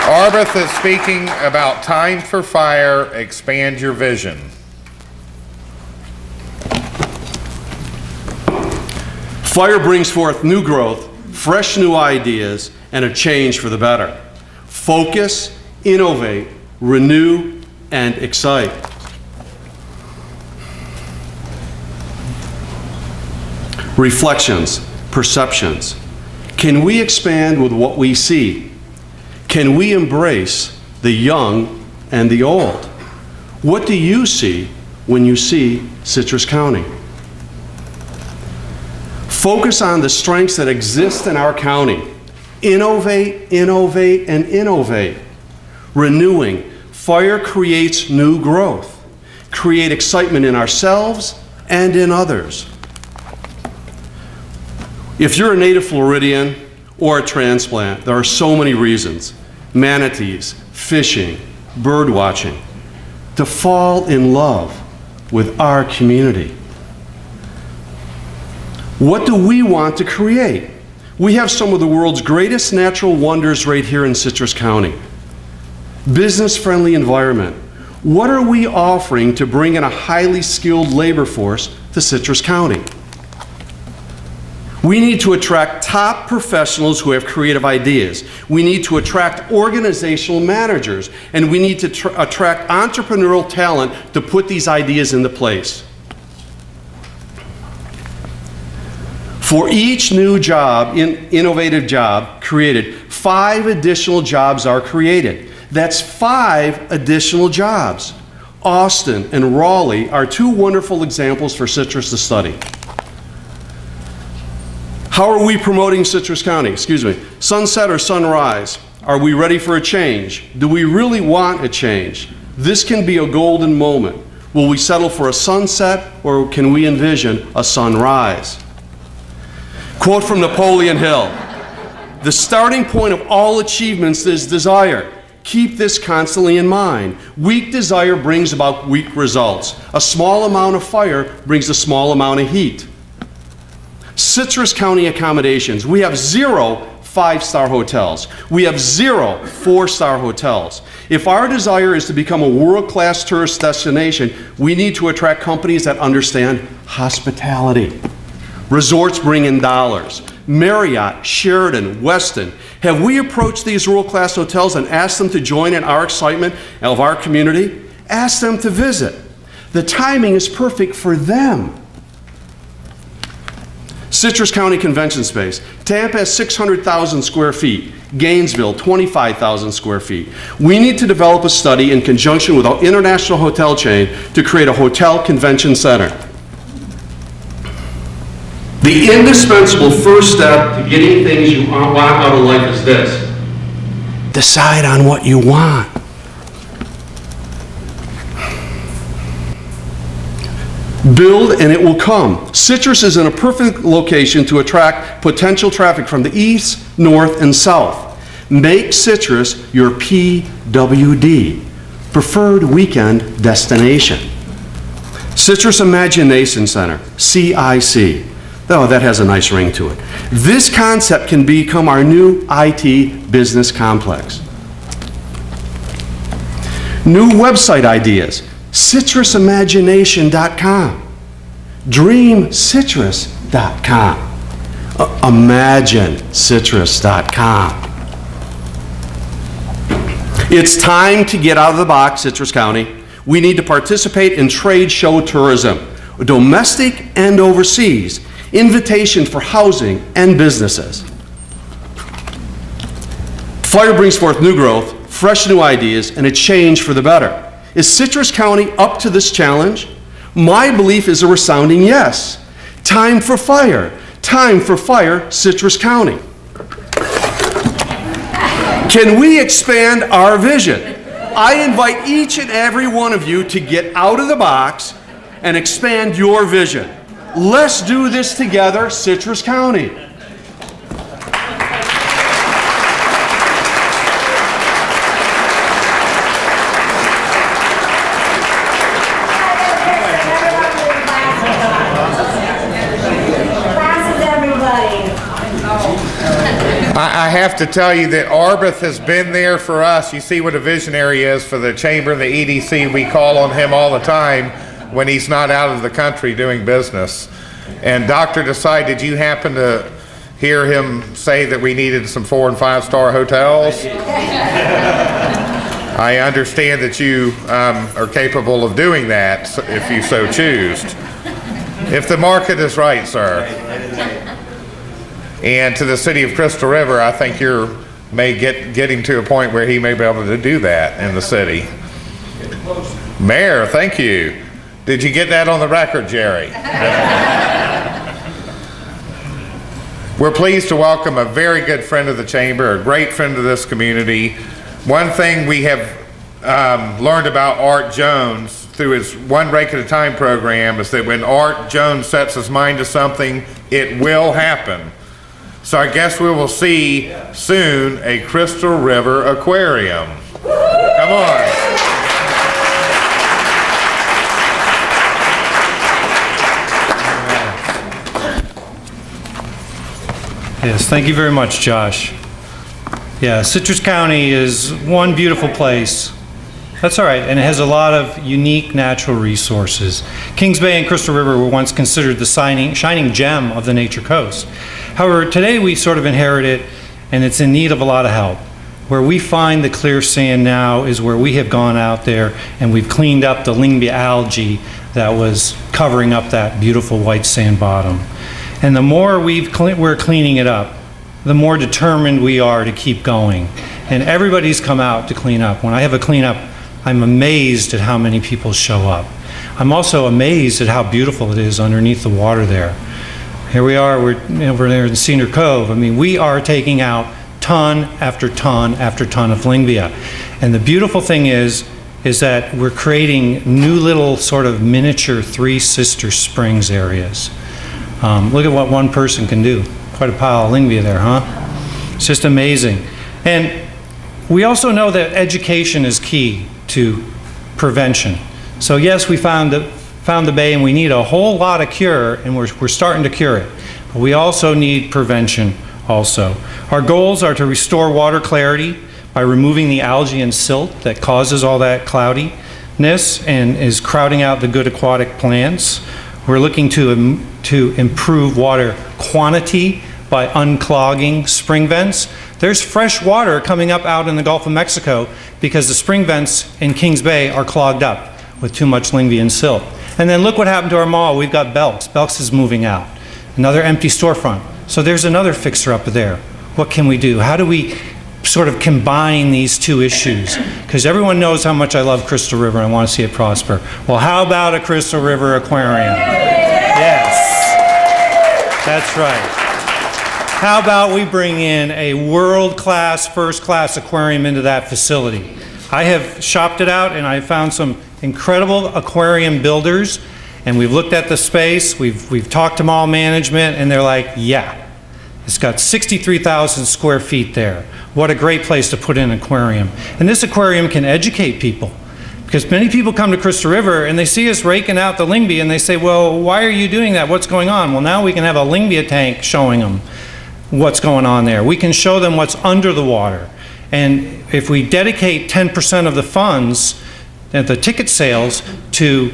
Arbeth is speaking about Time for Fire, Expand Your Vision. Fire brings forth new growth, fresh new ideas, and a change for the better. Focus, innovate, renew, and excite. reflections, perceptions. Can we expand with what we see? Can we embrace the young and the old? What do you see when you see Citrus County? Focus on the strengths that exist in our county. Innovate, innovate, and innovate. Renewing. Fire creates new growth. Create excitement in ourselves and in others. If you're a native Floridian or a transplant, there are so many reasons. Manatees, fishing, bird watching, to fall in love with our community. What do we want to create? We have some of the world's greatest natural wonders right here in Citrus County. Business-friendly environment. What are we offering to bring in a highly skilled labor force to Citrus County? We need to attract top professionals who have creative ideas. We need to attract organizational managers, and we need to attract entrepreneurial talent to put these ideas into place. For each new job, innovative job created, 5 additional jobs are created. That's 5 additional jobs. Austin and Raleigh are 2 wonderful examples for Citrus to study. How are we promoting Citrus County? Sunset or sunrise? Are we ready for a change? Do we really want a change? This can be a golden moment. Will we settle for a sunset, or can we envision a sunrise? Quote from Napoleon Hill: "The starting point of all achievements is desire. Keep this constantly in mind. Weak desire brings about weak results. A small amount of fire brings a small amount of heat." Citrus County accommodations. We have 0 5-star hotels. We have 0 4-star hotels. If our desire is to become a world-class tourist destination, we need to attract companies that understand hospitality. Resorts bring in dollars. Marriott, Sheraton, Westin. Have we approached these world-class hotels and asked them to join in our excitement of our community? Ask them to visit. The timing is perfect for them. Citrus County Convention Space. Tampa has 600,000 square feet. Gainesville, 25,000 square feet. We need to develop a study in conjunction with our international hotel chain to create a hotel convention center. The indispensable first step to getting things you want out of life is this: decide on what you want. Build and it will come. Citrus is in a perfect location to attract potential traffic from the east, north, and south. Make Citrus your PWD, preferred weekend destination. Citrus Imagination Center, CIC. Oh, that has a nice ring to it. This concept can become our new IT business complex. New website ideas. CitrusImagination.com, DreamCitrus.com, ImagineCitrus.com. It's time to get out of the box, Citrus County. We need to participate in trade show tourism, domestic and overseas, invitation for housing and businesses. Fire brings forth new growth, fresh new ideas, and a change for the better. Is Citrus County up to this challenge? My belief is a resounding yes. Time for fire. Time for fire, Citrus County. Can we expand our vision? I invite each and every one of you to get out of the box and expand your vision. Let's do this together, Citrus County. I have to tell you that Arbeth has been there for us. You see what a visionary is for the chamber and the EDC. We call on him all the time when he's not out of the country doing business. And Dr. Desai, did you happen to hear him say that we needed some 4- and 5-star hotels? I understand that you are capable of doing that if you so choose. If the market is right, sir. And to the city of Crystal River, I think you're getting to a point where he may be able to do that in the city. Mayor, thank you. Did you get that on the record, Jerry? We're pleased to welcome a very good friend of the chamber, a great friend of this community. One thing we have learned about Art Jones through his One Rake at a Time program is that when Art Jones sets his mind to something, it will happen. So I guess we will see soon a Crystal River Aquarium. Come on. Yes, thank you very much, Josh. Yeah, Citrus County is one beautiful place. That's all right, and it has a lot of unique natural resources. Kings Bay and Crystal River were once considered the shining gem of the Nature Coast. However, today we sort of inherit it, and it's in need of a lot of help. Where we find the clear sand now is where we have gone out there and we've cleaned up the Lingbia algae that was covering up that beautiful white sand bottom. And the more we're cleaning it up, the more determined we are to keep going. And everybody's come out to clean up. When I have a cleanup, I'm amazed at how many people show up. I'm also amazed at how beautiful it is underneath the water there. Here we are, we're over there in Cedar Cove. I mean, we are taking out ton after ton after ton of Lingbia. And the beautiful thing is that we're creating new little sort of miniature Three Sister Springs areas. Look at what one person can do. Quite a pile of Lingbia there, huh? It's just amazing. And we also know that education is key to prevention. So yes, we found the bay and we need a whole lot of cure, and we're starting to cure it. But we also need prevention also. Our goals are to restore water clarity by removing the algae and silt that causes all that cloudiness and is crowding out the good aquatic plants. We're looking to improve water quantity by unclogging spring vents. There's fresh water coming up out in the Gulf of Mexico because the spring vents in Kings Bay are clogged up with too much Lingbia and silt. And then look what happened to our mall. We've got Belks. Belks is moving out. Another empty storefront. So there's another fixer up there. What can we do? How do we sort of combine these two issues? Because everyone knows how much I love Crystal River and I want to see it prosper. Well, how about a Crystal River Aquarium? Yes, that's right. How about we bring in a world-class, first-class aquarium into that facility? I have shopped it out and I found some incredible aquarium builders, and we've looked at the space, we've talked to mall management, and they're like, yeah, it's got 63,000 square feet there. What a great place to put in an aquarium. And this aquarium can educate people, because many people come to Crystal River and they see us raking out the Lingbia and they say, well, why are you doing that? What's going on? Well, now we can have a Lingbia tank showing them what's going on there. We can show them what's under the water. And if we dedicate 10% of the funds and the ticket sales to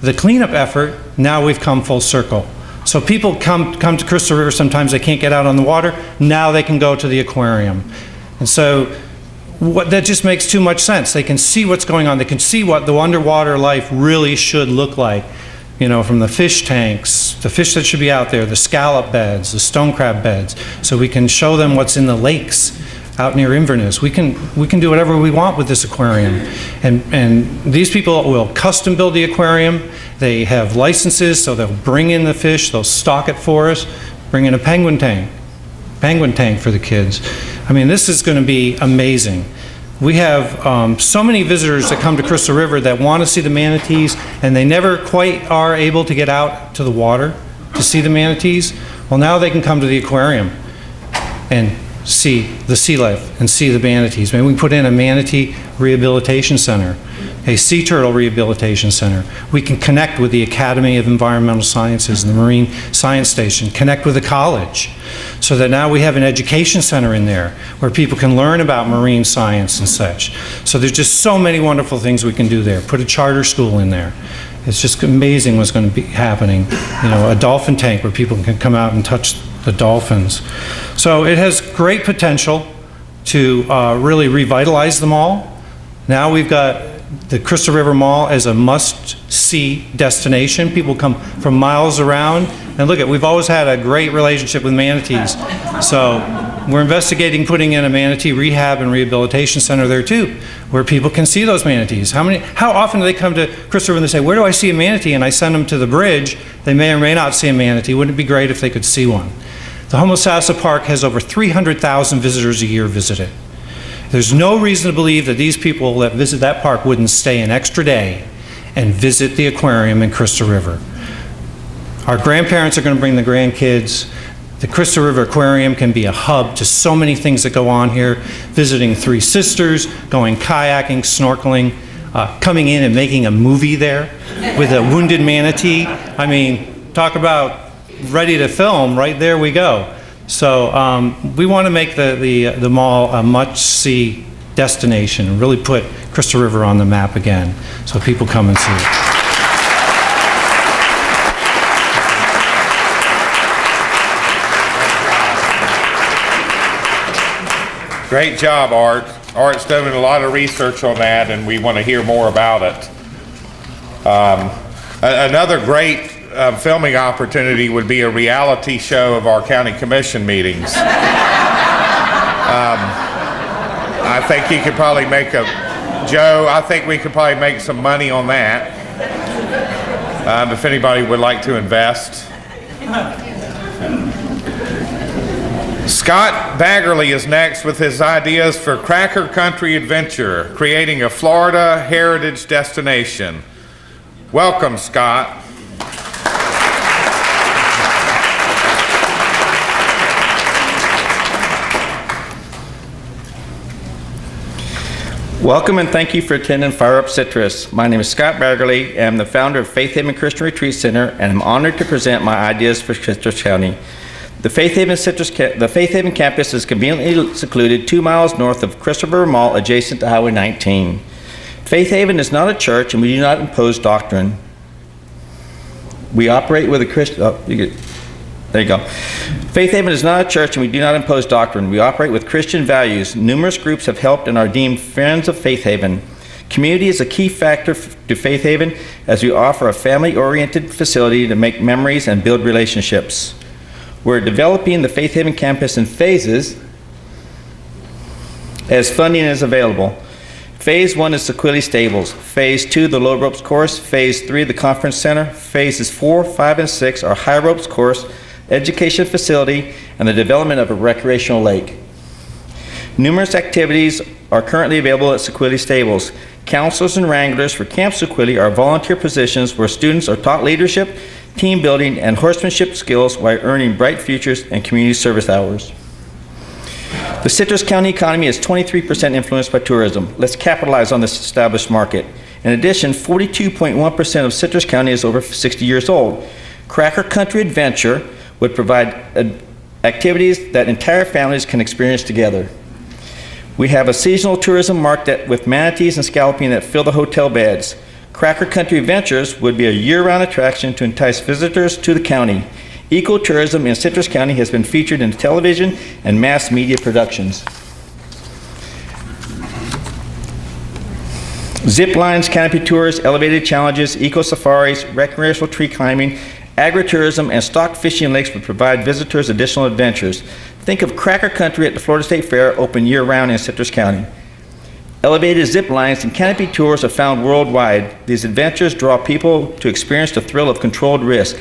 the cleanup effort, now we've come full circle. So people come to Crystal River, sometimes they can't get out on the water, now they can go to the aquarium. And so that just makes too much sense. They can see what's going on, they can see what the underwater life really should look like. You know, from the fish tanks, the fish that should be out there, the scallop beds, the stone crab beds, so we can show them what's in the lakes out near Inverness. We can do whatever we want with this aquarium. And these people will custom build the aquarium. They have licenses, so they'll bring in the fish, they'll stock it for us, bring in a penguin tank for the kids. I mean, this is going to be amazing. We have so many visitors that come to Crystal River that want to see the manatees, and they never quite are able to get out to the water to see the manatees. Well, now they can come to the aquarium and see the sea life and see the manatees. Maybe we can put in a manatee rehabilitation center, a sea turtle rehabilitation center. We can connect with the Academy of Environmental Sciences and the Marine Science Station, connect with the college, so that now we have an education center in there where people can learn about marine science and such. So there's just so many wonderful things we can do there. Put a charter school in there. It's just amazing what's going to be happening. You know, a dolphin tank where people can come out and touch the dolphins. So it has great potential to really revitalize them all. Now we've got the Crystal River Mall as a must-see destination. People come from miles around. And look, we've always had a great relationship with manatees. So we're investigating putting in a manatee rehab and rehabilitation center there too, where people can see those manatees. How often do they come to Crystal River and they say, where do I see a manatee? And I send them to the bridge. They may or may not see a manatee. Wouldn't it be great if they could see one? The Homosassa Park has over 300,000 visitors a year visit it. There's no reason to believe that these people that visit that park wouldn't stay an extra day and visit the aquarium in Crystal River. Our grandparents are going to bring the grandkids. The Crystal River Aquarium can be a hub to so many things that go on here. Visiting Three Sisters, going kayaking, snorkeling, coming in and making a movie there with a wounded manatee. I mean, talk about ready to film, right there we go. So we want to make the mall a must-see destination and really put Crystal River on the map again so people come and see it. Great job, Art. Art's done a lot of research on that, and we want to hear more about it. Another great filming opportunity would be a reality show of our county commission meetings. I think he could probably make I think we could probably make some money on that. If anybody would like to invest. Scott Baggerly is next with his ideas for Cracker Country Adventure, creating a Florida heritage destination. Welcome, Scott. Welcome and thank you for attending Fire Up Citrus. My name is Scott Baggerly. I'm the founder of Faith Haven Christian Retreat Center, and I'm honored to present my ideas for Citrus County. The Faith Haven campus is conveniently secluded 2 miles north of Crystal River Mall, adjacent to Highway 19. Faith Haven is not a church, and we do not impose doctrine. We operate with a Christian. There you go. Faith Haven is not a church, and we do not impose doctrine. We operate with Christian values. Numerous groups have helped and are deemed friends of Faith Haven. Community is a key factor to Faith Haven, as we offer a family-oriented facility to make memories and build relationships. We're developing the Faith Haven campus in phases as funding is available. Phase 1 is Sequilly Stables. Phase 2, the low ropes course. Phase 3, the conference center. Phases 4, 5, and 6 are high ropes course, education facility, and the development of a recreational lake. Numerous activities are currently available at Sequilly Stables. Counselors and wranglers for Camp Sequilly are volunteer positions where students are taught leadership, team building, and horsemanship skills while earning bright futures and community service hours. The Citrus County economy is 23% influenced by tourism. Let's capitalize on this established market. In addition, 42.1% of Citrus County is over 60 years old. Cracker Country Adventure would provide activities that entire families can experience together. We have a seasonal tourism market with manatees and scalloping that fill the hotel beds. Cracker Country Adventures would be a year-round attraction to entice visitors to the county. Ecotourism in Citrus County has been featured in television and mass media productions. Zip lines, canopy tours, elevated challenges, eco-safaris, recreational tree climbing, agritourism, and stock fishing lakes would provide visitors additional adventures. Think of Cracker Country at the Florida State Fair, open year-round in Citrus County. Elevated zip lines and canopy tours are found worldwide. These adventures draw people to experience the thrill of controlled risk.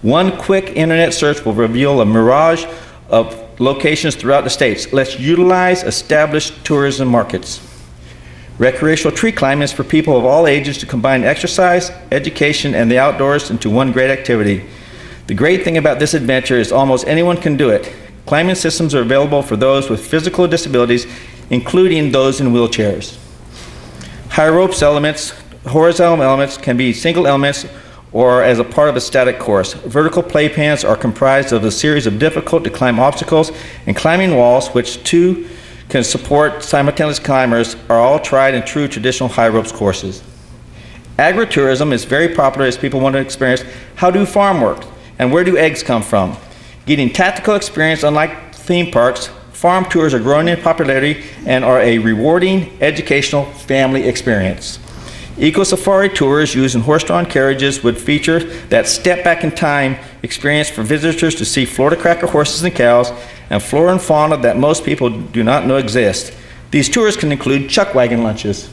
One quick internet search will reveal a mirage of locations throughout the states. Let's utilize established tourism markets. Recreational tree climbing is for people of all ages to combine exercise, education, and the outdoors into one great activity. The great thing about this adventure is almost anyone can do it. Climbing systems are available for those with physical disabilities, including those in wheelchairs. High ropes elements, horizontal elements can be single elements or as a part of a static course. Vertical playpans are comprised of a series of difficult to climb obstacles and climbing walls, which two can support simultaneous climbers, are all tried and true traditional high ropes courses. Agritourism is very popular as people want to experience how do farm work and where do eggs come from. Getting tactical experience, unlike theme parks, farm tours are growing in popularity and are a rewarding educational family experience. Eco Safari tours using horse-drawn carriages would feature that step back in time experience for visitors to see Florida cracker horses and cows and flora and fauna that most people do not know exist. These tours can include chuck wagon lunches.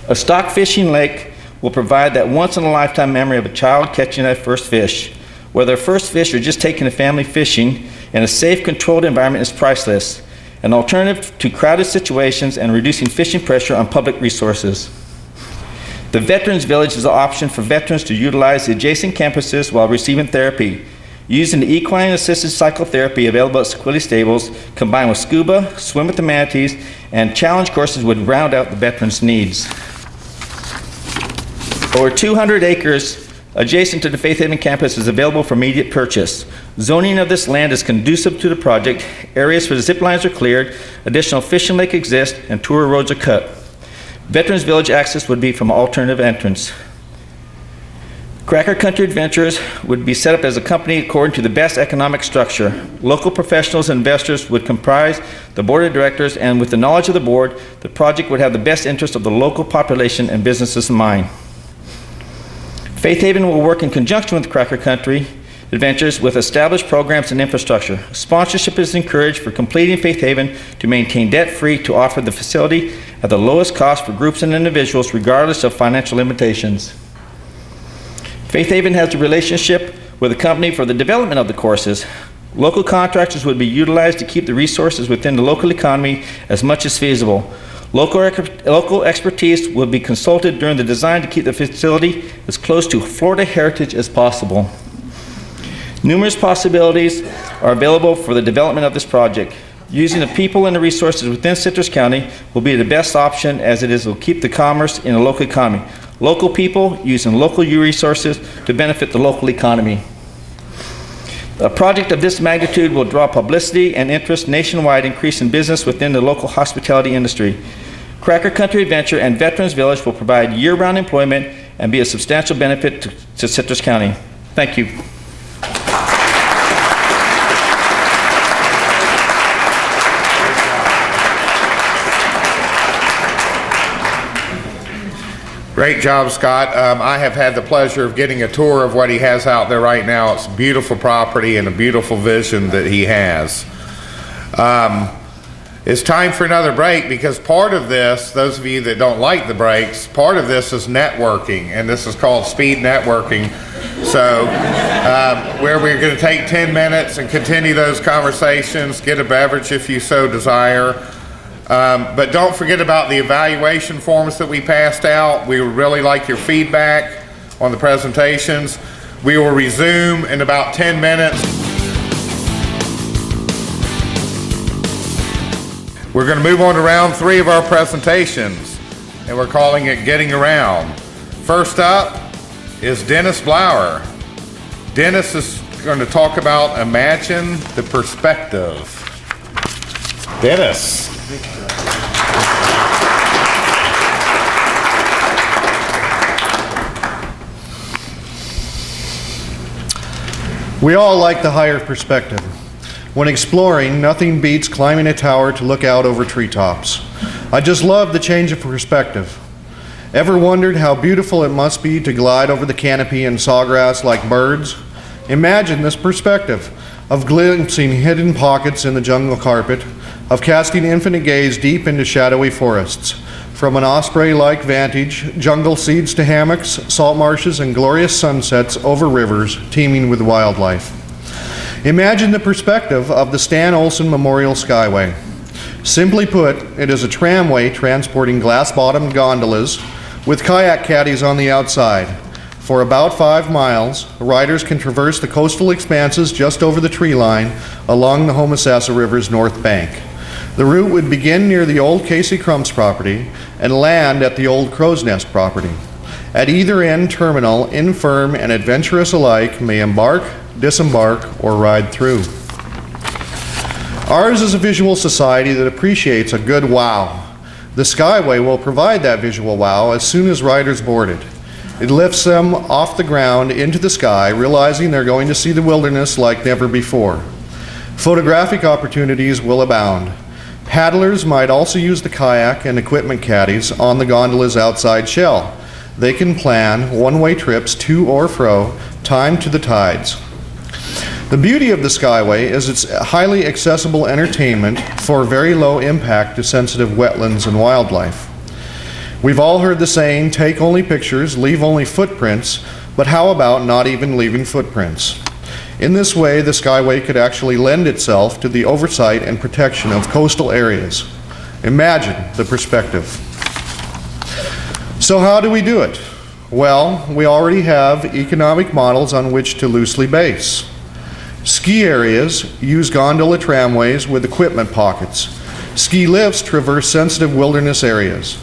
A stock fishing lake will provide that once-in-a-lifetime memory of a child catching that first fish. Whether first fish or just taking a family fishing in a safe, controlled environment is priceless. An alternative to crowded situations and reducing fishing pressure on public resources. The Veterans Village is an option for veterans to utilize the adjacent campuses while receiving therapy. Using the equine-assisted psychotherapy available at Sequilly Stables, combined with scuba, swim with the manatees, and challenge courses would round out the veterans' needs. Over 200 acres adjacent to the Faith Haven campus is available for immediate purchase. Zoning of this land is conducive to the project. Areas for the zip lines are cleared, additional fishing lake exists, and tour roads are cut. Veterans Village access would be from alternative entrance. Cracker Country Adventures would be set up as a company according to the best economic structure. Local professionals and investors would comprise the board of directors, and with the knowledge of the board, the project would have the best interest of the local population and businesses in mind. Faith Haven will work in conjunction with Cracker Country Adventures with established programs and infrastructure. Sponsorship is encouraged for completing Faith Haven to maintain debt-free to offer the facility at the lowest cost for groups and individuals regardless of financial limitations. Faith Haven has a relationship with a company for the development of the courses. Local contractors would be utilized to keep the resources within the local economy as much as feasible. Local expertise will be consulted during the design to keep the facility as close to Florida heritage as possible. Numerous possibilities are available for the development of this project. Using the people and the resources within Citrus County will be the best option, as it will keep the commerce in the local economy. Local people using local resources to benefit the local economy. A project of this magnitude will draw publicity and interest nationwide, increasing business within the local hospitality industry. Cracker Country Adventure and Veterans Village will provide year-round employment and be a substantial benefit to Citrus County. Thank you. Great job, Scott. I have had the pleasure of getting a tour of what he has out there right now. It's a beautiful property and a beautiful vision that he has. It's time for another break, because part of this, those of you that don't like the breaks, part of this is networking, and this is called speed networking. So where we're going to take 10 minutes and continue those conversations, get a beverage if you so desire. But don't forget about the evaluation forms that we passed out. We would really like your feedback on the presentations. We will resume in about 10 minutes. We're going to move on to round 3 of our presentations, and we're calling it Getting Around. First up is Dennis Blower. Dennis is going to talk about Imagine the Perspective. Dennis. We all like the higher perspective. When exploring, nothing beats climbing a tower to look out over treetops. I just love the change of perspective. Ever wondered how beautiful it must be to glide over the canopy and sawgrass like birds? Imagine this perspective of glimpsing hidden pockets in the jungle carpet, of casting infinite gaze deep into shadowy forests. From an osprey-like vantage, jungle seeds to hammocks, salt marshes, and glorious sunsets over rivers teeming with wildlife. Imagine the perspective of the Stan Olsen Memorial Skyway. Simply put, it is a tramway transporting glass-bottomed gondolas with kayak caddies on the outside. For about 5 miles, riders can traverse the coastal expanses just over the tree line along the Homosassa River's north bank. The route would begin near the old Casey Crump's property and land at the old Crow's Nest property. At either end terminal, infirm and adventurous alike may embark, disembark, or ride through. Ours is a visual society that appreciates a good wow. The Skyway will provide that visual wow as soon as riders board it. It lifts them off the ground into the sky, realizing they're going to see the wilderness like never before. Photographic opportunities will abound. Paddlers might also use the kayak and equipment caddies on the gondola's outside shell. They can plan one-way trips to or fro, timed to the tides. The beauty of the Skyway is its highly accessible entertainment for very low impact to sensitive wetlands and wildlife. We've all heard the saying, take only pictures, leave only footprints, but how about not even leaving footprints? In this way, the Skyway could actually lend itself to the oversight and protection of coastal areas. Imagine the perspective. So how do we do it? Well, we already have economic models on which to loosely base. Ski areas use gondola tramways with equipment pockets. Ski lifts traverse sensitive wilderness areas.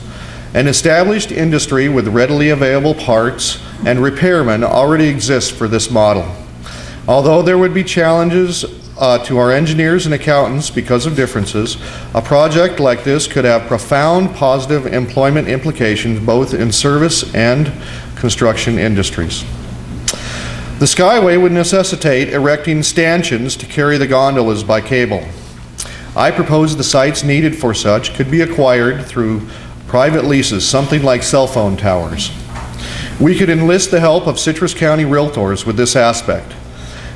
An established industry with readily available parts and repairmen already exists for this model. Although there would be challenges to our engineers and accountants because of differences, a project like this could have profound positive employment implications both in service and construction industries. The Skyway would necessitate erecting stanchions to carry the gondolas by cable. I propose the sites needed for such could be acquired through private leases, something like cell phone towers. We could enlist the help of Citrus County realtors with this aspect.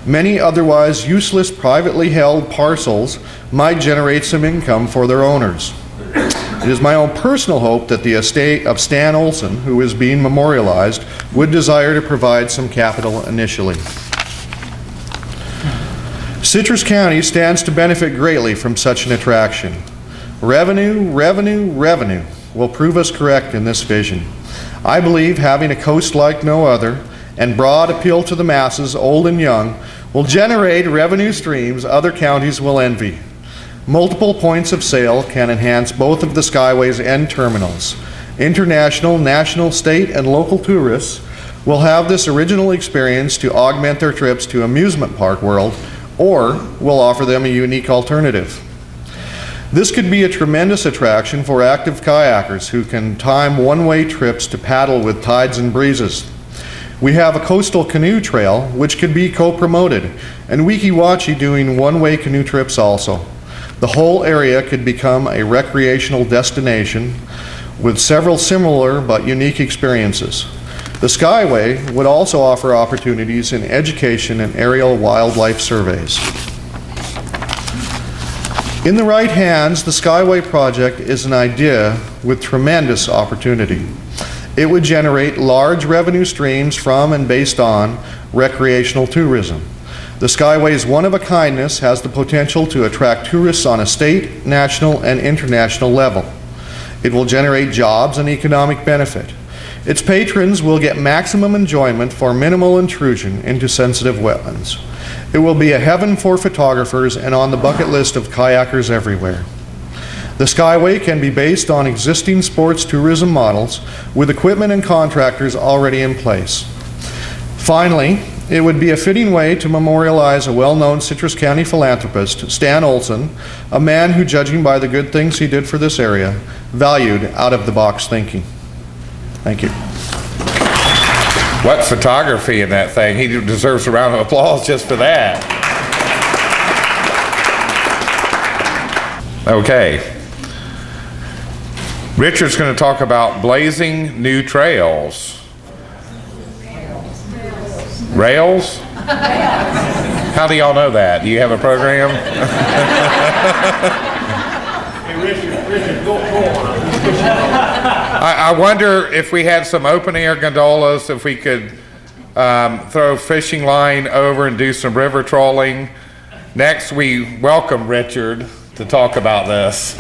Many otherwise useless privately held parcels might generate some income for their owners. It is my own personal hope that the estate of Stan Olson, who is being memorialized, would desire to provide some capital initially. Citrus County stands to benefit greatly from such an attraction. Revenue, revenue, revenue will prove us correct in this vision. I believe having a coast like no other and broad appeal to the masses, old and young, will generate revenue streams other counties will envy. Multiple points of sale can enhance both of the Skyways and terminals. International, national, state, and local tourists will have this original experience to augment their trips to amusement park world, or will offer them a unique alternative. This could be a tremendous attraction for active kayakers who can time one-way trips to paddle with tides and breezes. We have a coastal canoe trail, which could be co-promoted, and Weeki Wachee doing one-way canoe trips also. The whole area could become a recreational destination with several similar but unique experiences. The Skyway would also offer opportunities in education and aerial wildlife surveys. In the right hands, the Skyway project is an idea with tremendous opportunity. It would generate large revenue streams from and based on recreational tourism. The Skyway's one-of-a-kindness has the potential to attract tourists on a state, national, and international level. It will generate jobs and economic benefit. Its patrons will get maximum enjoyment for minimal intrusion into sensitive wetlands. It will be a heaven for photographers and on the bucket list of kayakers everywhere. The Skyway can be based on existing sports tourism models with equipment and contractors already in place. Finally, it would be a fitting way to memorialize a well-known Citrus County philanthropist, Stan Olson, a man who, judging by the good things he did for this area, valued out-of-the-box thinking. Thank you. What photography in that thing. He deserves a round of applause just for that. Okay. Richard's going to talk about blazing new trails. Rails? How do y'all know that? Do you have a program? Hey, Richard, go on. I wonder if we had some open air gondolas, if we could throw fishing line over and do some river trolling. Next, we welcome Richard to talk about this.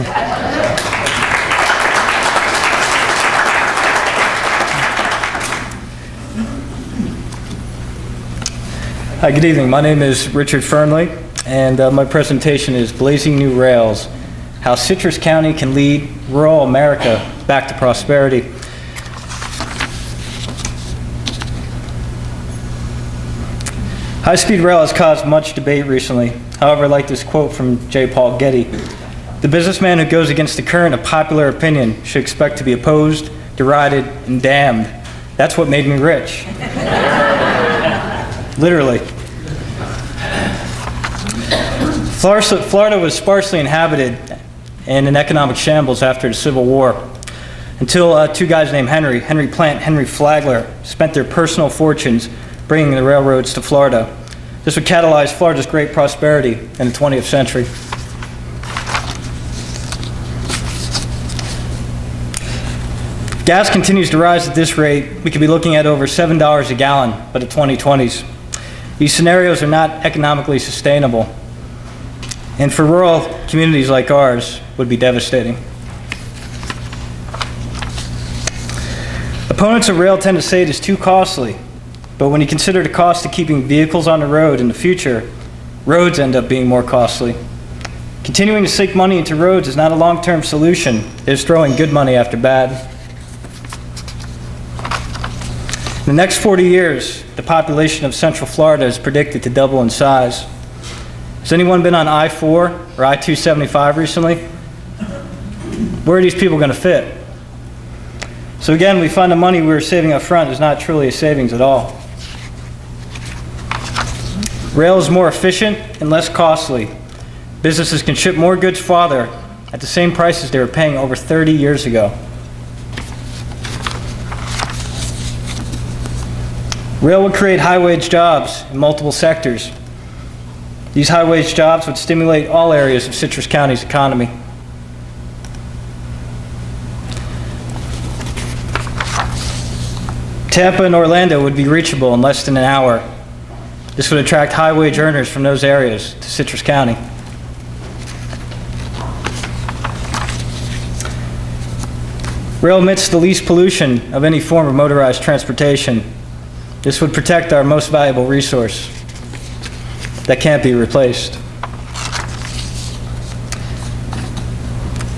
Hi, good evening. My name is Richard Fernley, and my presentation is Blazing New Rails, How Citrus County Can Lead Rural America Back to Prosperity. High-speed rail has caused much debate recently. However, I like this quote from J. Paul Getty. The businessman who goes against the current of popular opinion should expect to be opposed, derided, and damned. That's what made me rich. Literally. Florida was sparsely inhabited and in economic shambles after the Civil War. Until two guys named Henry Plant, Henry Flagler, spent their personal fortunes bringing the railroads to Florida. This would catalyze Florida's great prosperity in the 20th century. If gas continues to rise at this rate, we could be looking at over $7 a gallon by the 2020s. These scenarios are not economically sustainable, and for rural communities like ours, would be devastating. Opponents of rail tend to say it is too costly, but when you consider the cost of keeping vehicles on the road in the future, roads end up being more costly. Continuing to sink money into roads is not a long-term solution. It is throwing good money after bad. In the next 40 years, the population of Central Florida is predicted to double in size. Has anyone been on I-4 or I-275 recently? Where are these people going to fit? So again, we find the money we were saving up front is not truly a savings at all. Rail is more efficient and less costly. Businesses can ship more goods farther at the same prices they were paying over 30 years ago. Rail would create high-wage jobs in multiple sectors. These high-wage jobs would stimulate all areas of Citrus County's economy. Tampa and Orlando would be reachable in less than an hour. This would attract high-wage earners from those areas to Citrus County. Rail emits the least pollution of any form of motorized transportation. This would protect our most valuable resource that can't be replaced.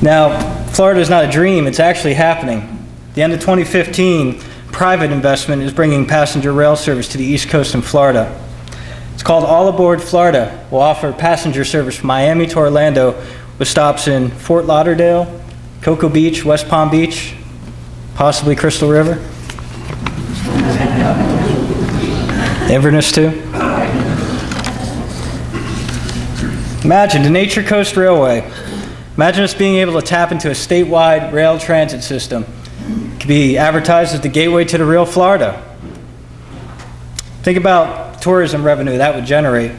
Now, Florida is not a dream, it's actually happening. At the end of 2015, private investment is bringing passenger rail service to the East Coast in Florida. It's called All Aboard Florida. We'll offer passenger service from Miami to Orlando with stops in Fort Lauderdale, Cocoa Beach, West Palm Beach, possibly Crystal River. Inverness too. Imagine the Nature Coast Railway. Imagine us being able to tap into a statewide rail transit system. It could be advertised as the gateway to the real Florida. Think about tourism revenue that would generate.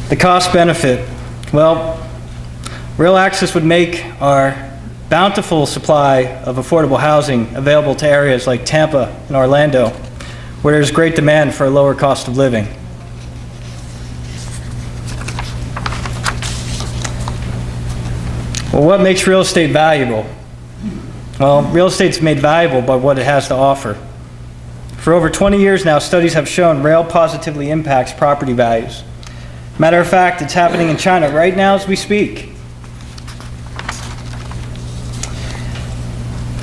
The cost benefit. Well, rail access would make our bountiful supply of affordable housing available to areas like Tampa and Orlando, where there's great demand for a lower cost of living. Well, what makes real estate valuable? Well, real estate's made valuable by what it has to offer. For over 20 years now, studies have shown rail positively impacts property values. Matter of fact, it's happening in China right now as we speak.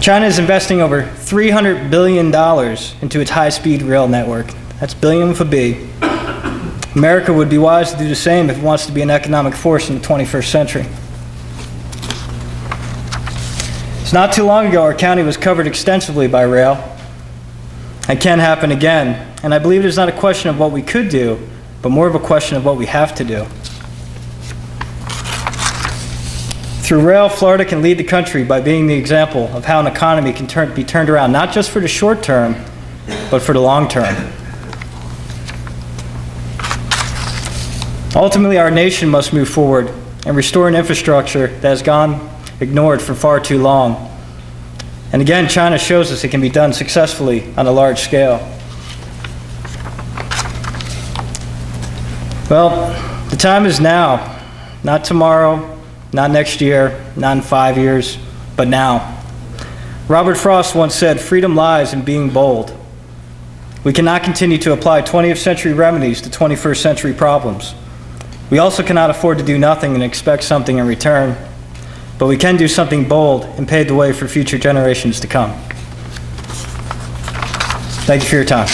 China is investing over $300 billion into its high-speed rail network. That's billion with a B. America would be wise to do the same if it wants to be an economic force in the 21st century. It's not too long ago our county was covered extensively by rail. It can happen again, and I believe it is not a question of what we could do, but more of a question of what we have to do. Through rail, Florida can lead the country by being the example of how an economy can be turned around, not just for the short term, but for the long term. Ultimately, our nation must move forward and restore an infrastructure that has gone ignored for far too long. And again, China shows us it can be done successfully on a large scale. Well, the time is now, not tomorrow, not next year, not in 5 years, but now. Robert Frost once said, "Freedom lies in being bold." We cannot continue to apply 20th century remedies to 21st century problems. We also cannot afford to do nothing and expect something in return, but we can do something bold and pave the way for future generations to come. Thank you for your time.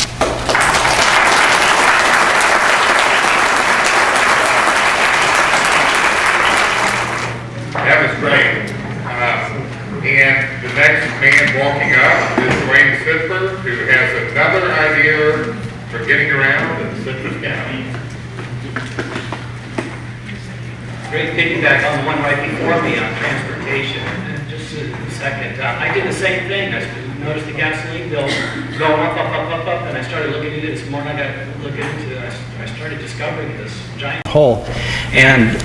That was great. And the next man walking up is Wayne Sidford, who has another idea for getting around in Citrus County. Great piggyback on the one right before me on transportation. And just a second, I did the same thing. I noticed the gasoline bill going up, and I started looking into it. This morning I got to look into it. I started discovering this giant hole. And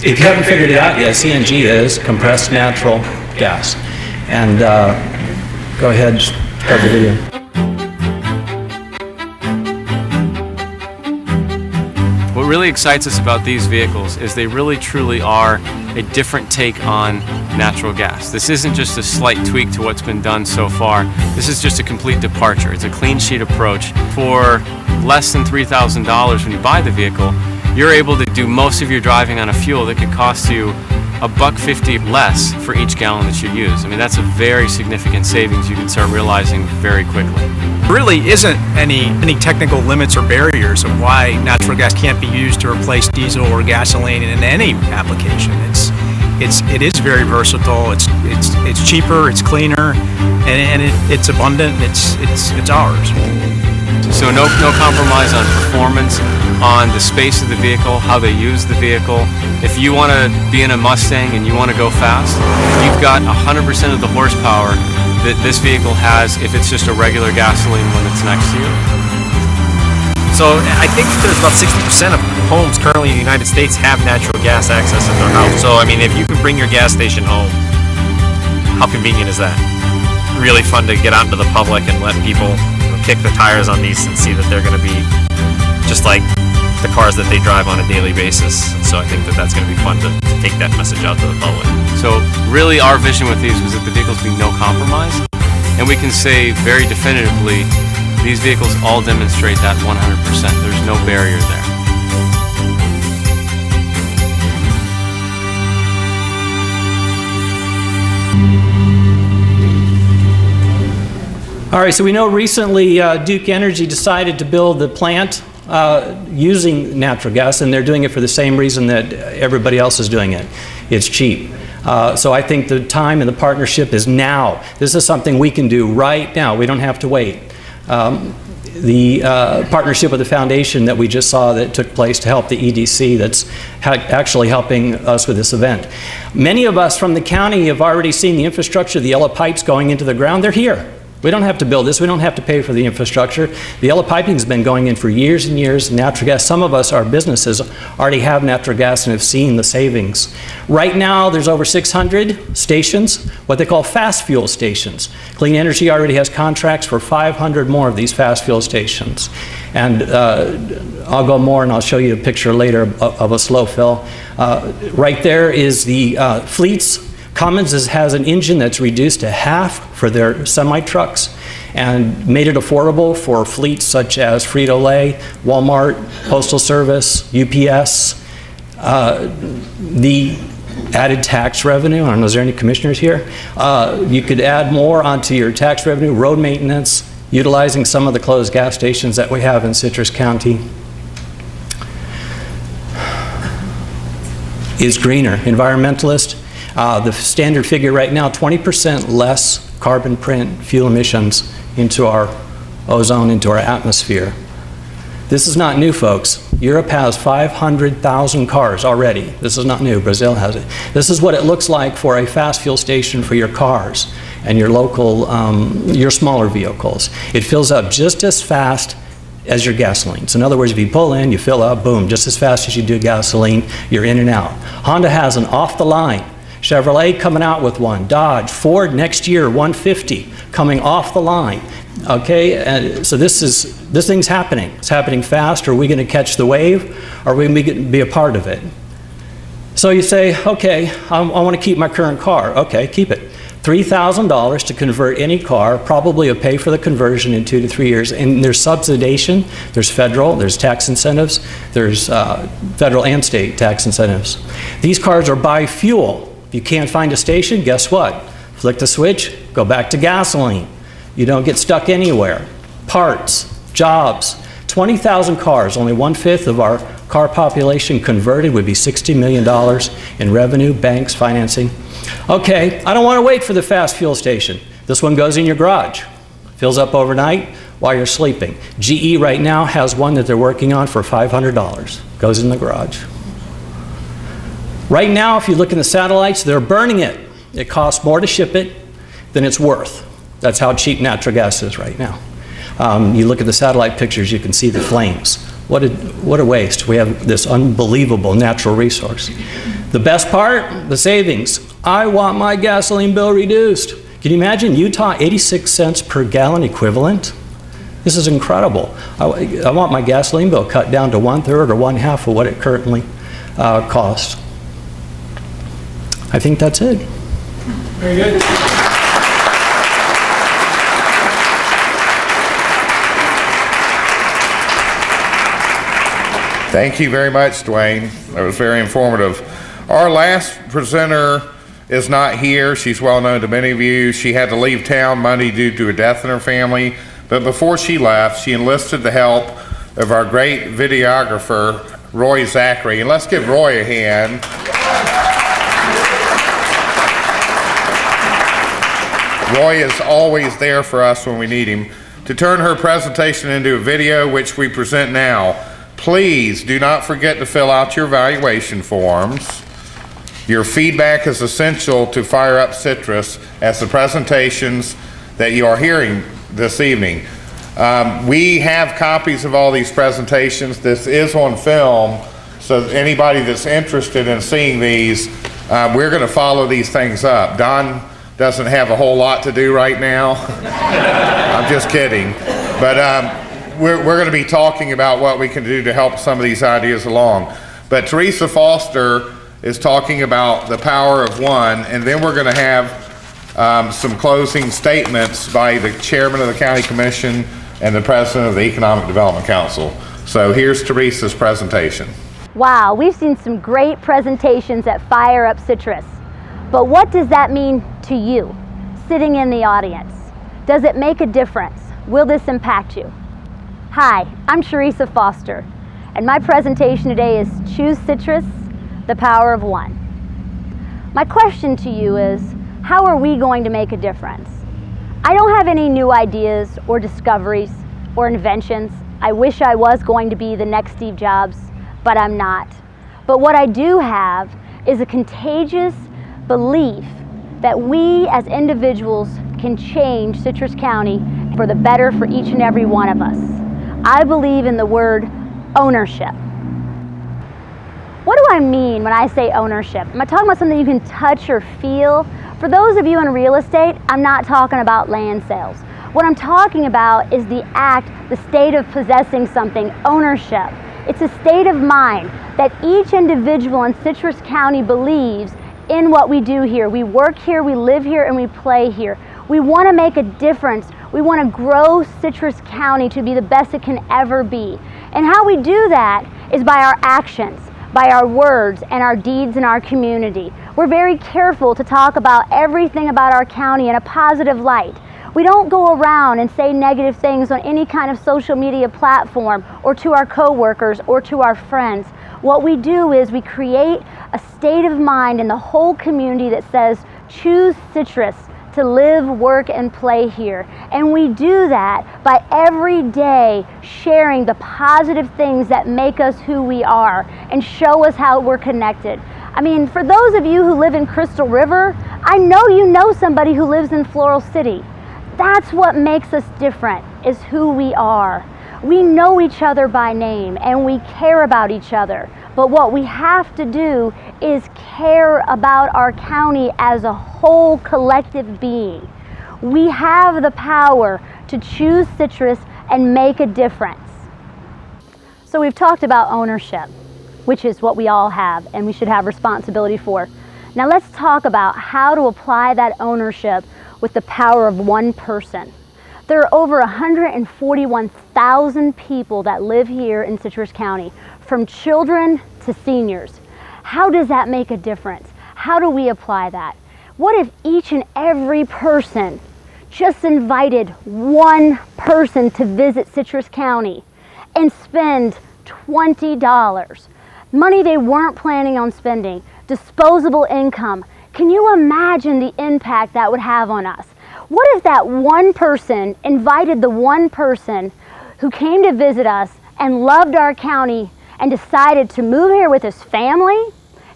if you haven't figured it out yet, CNG is compressed natural gas. And go ahead, start the video. What really excites us about these vehicles is they really truly are a different take on natural gas. This isn't just a slight tweak to what's been done so far. This is just a complete departure. It's a clean sheet approach. For less than $3,000 when you buy the vehicle, you're able to do most of your driving on a fuel that could cost you $1.50 less for each gallon that you use. I mean, that's a very significant savings you can start realizing very quickly. There really isn't any technical limits or barriers of why natural gas can't be used to replace diesel or gasoline in any application. It is very versatile. It's cheaper. It's cleaner, and it's abundant. It's ours. So no compromise on performance, on the space of the vehicle, how they use the vehicle. If you want to be in a Mustang and you want to go fast, you've got 100% of the horsepower that this vehicle has if it's just a regular gasoline when it's next to you. So I think there's about 60% of homes currently in the United States have natural gas access in their house. So I mean, if you can bring your gas station home, how convenient is that? Really fun to get out into the public and let people kick the tires on these and see that they're going to be just like the cars that they drive on a daily basis. And so I think that that's going to be fun to take that message out to the public. So really our vision with these was that the vehicles be no compromise, and we can say very definitively these vehicles all demonstrate that 100%. There's no barrier there. All right, so we know recently Duke Energy decided to build the plant using natural gas, and they're doing it for the same reason that everybody else is doing it. It's cheap. So I think the time and the partnership is now. This is something we can do right now. We don't have to wait. The partnership with the foundation that we just saw that took place to help the EDC, that's actually helping us with this event. Many of us from the county have already seen the infrastructure, the yellow pipes going into the ground. They're here. We don't have to build this. We don't have to pay for the infrastructure. The yellow piping has been going in for years and years. Natural gas, some of us, our businesses, already have natural gas and have seen the savings. Right now, there's over 600 stations, what they call fast fuel stations. Clean Energy already has contracts for 500 more of these fast fuel stations. And I'll go more and I'll show you a picture later of a slow fill. Right there is the fleets. Cummins has an engine that's reduced to half for their semi-trucks and made it affordable for fleets such as Frito-Lay, Walmart, Postal Service, UPS. The added tax revenue, I don't know, is there any commissioners here? You could add more onto your tax revenue, road maintenance, utilizing some of the closed gas stations that we have in Citrus County. Is greener. Environmentalist. The standard figure right now, 20% less carbon print fuel emissions into our ozone, into our atmosphere. This is not new, folks. Europe has 500,000 cars already. This is not new. Brazil has it. This is what it looks like for a fast fuel station for your cars and your local, your smaller vehicles. It fills up just as fast as your gasoline. So in other words, if you pull in, you fill up, boom, just as fast as you do gasoline, you're in and out. Honda has an off-the-line. Chevrolet coming out with one. Dodge, Ford next year, 150 coming off the line. Okay, and so this thing's happening. It's happening fast. Are we going to catch the wave? Or are we going to be a part of it? So you say, okay, I want to keep my current car. Okay, keep it. $3,000 to convert any car, probably a pay for the conversion in 2 to 3 years. And there's subsidization, there's federal, there's tax incentives, there's federal and state tax incentives. These cars are by fuel. If you can't find a station, guess what? Flick the switch, go back to gasoline. You don't get stuck anywhere. Parts, jobs, 20,000 cars, only 1/5 of our car population converted would be $60 million in revenue, banks, financing. Okay, I don't want to wait for the fast fuel station. This one goes in your garage, fills up overnight, while you're sleeping. GE right now has one that they're working on for $500. Goes in the garage. Right now, if you look in the satellites, they're burning it. It costs more to ship it than it's worth. That's how cheap natural gas is right now. You look at the satellite pictures, you can see the flames. What a waste. We have this unbelievable natural resource. The best part, the savings. I want my gasoline bill reduced. Can you imagine Utah, 86 cents per gallon equivalent? This is incredible. I want my gasoline bill cut down to 1/3 or 1/2 of what it currently costs. I think that's it. Very good. Thank you very much, Dwayne. That was very informative. Our last presenter is not here. She's well known to many of you. She had to leave town Monday due to a death in her family, but before she left, she enlisted the help of our great videographer, Roy Zachary. And let's give Roy a hand. Roy is always there for us when we need him. To turn her presentation into a video, which we present now, please do not forget to fill out your evaluation forms. Your feedback is essential to Fire Up Citrus as the presentations that you are hearing this evening. We have copies of all these presentations. This is on film, so anybody that's interested in seeing these, we're going to follow these things up. Don doesn't have a whole lot to do right now. I'm just kidding. But we're going to be talking about what we can do to help some of these ideas along. But Teresa Foster is talking about the power of one, and then we're going to have some closing statements by the chairman of the county commission and the president of the Economic Development Council. So here's Teresa's presentation. Wow, we've seen some great presentations at Fire Up Citrus. But what does that mean to you, sitting in the audience? Does it make a difference? Will this impact you? Hi, I'm Teresa Foster, and my presentation today is Choose Citrus, the Power of One. My question to you is, how are we going to make a difference? I don't have any new ideas or discoveries or inventions. I wish I was going to be the next Steve Jobs, but I'm not. But what I do have is a contagious belief that we as individuals can change Citrus County for the better for each and every one of us. I believe in the word ownership. What do I mean when I say ownership? Am I talking about something you can touch or feel? For those of you in real estate, I'm not talking about land sales. What I'm talking about is the act, the state of possessing something, ownership. It's a state of mind that each individual in Citrus County believes in what we do here. We work here, we live here, and we play here. We want to make a difference. We want to grow Citrus County to be the best it can ever be. And how we do that is by our actions, by our words and our deeds in our community. We're very careful to talk about everything about our county in a positive light. We don't go around and say negative things on any kind of social media platform or to our coworkers or to our friends. What we do is we create a state of mind in the whole community that says, choose Citrus to live, work, and play here. And we do that by every day sharing the positive things that make us who we are and show us how we're connected. I mean, for those of you who live in Crystal River, I know you know somebody who lives in Floral City. That's what makes us different, is who we are. We know each other by name and we care about each other. But what we have to do is care about our county as a whole collective being. We have the power to choose Citrus and make a difference. So we've talked about ownership, which is what we all have and we should have responsibility for. Now let's talk about how to apply that ownership with the power of one person. There are over 141,000 people that live here in Citrus County, from children to seniors. How does that make a difference? How do we apply that? What if each and every person just invited one person to visit Citrus County and spend $20? Money they weren't planning on spending, disposable income. Can you imagine the impact that would have on us? What if that one person invited the one person who came to visit us and loved our county and decided to move here with his family?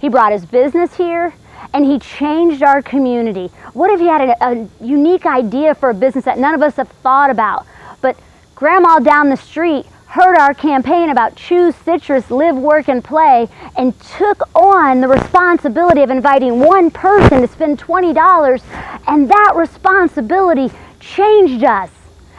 He brought his business here and he changed our community. What if he had a unique idea for a business that none of us have thought about? But Grandma down the street heard our campaign about choose citrus, live, work, and play, and took on the responsibility of inviting one person to spend $20, and that responsibility changed us.